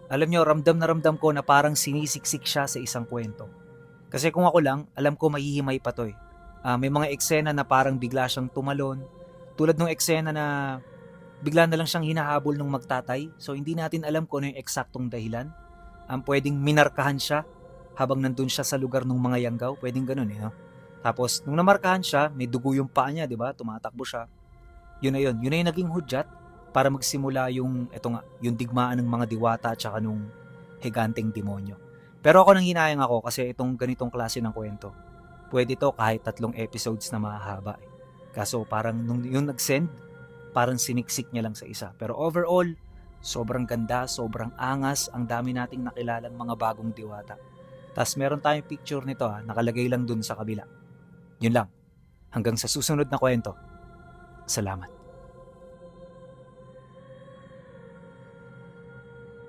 alam nyo, ramdam na ramdam ko na parang sinisiksik siya sa isang kwento. Kasi kung ako lang, alam ko mahihimay pa to eh. May mga eksena na parang bigla siyang tumalon. Tulad ng eksena na bigla na lang siyang hinahabol ng magtatay. So hindi natin alam kung ano yung eksaktong dahilan. Pwedeng minarkahan siya habang nandun siya sa lugar ng mga yanggaw. Pwedeng ganun eh. No? Tapos nung namarkahan siya, may dugo yung paa niya, di ba? Tumatakbo siya. Yun na yun. Yun na yung naging hudyat para magsimula yung digmaan ng mga diwata at saka nung higanteng demonyo. Pero ako nang hinayang ako kasi itong ganitong klase ng kwento. Pwede to kahit 3 episodes na mahaba eh. Kaso parang nung yung nag-send, parang siniksik niya lang sa isa. Pero overall, sobrang ganda, sobrang angas, ang dami nating nakilalang mga bagong diwata. Tapos meron tayong picture nito nakalagay lang dun sa kabila. Yun lang. Hanggang sa susunod na kwento. Salamat.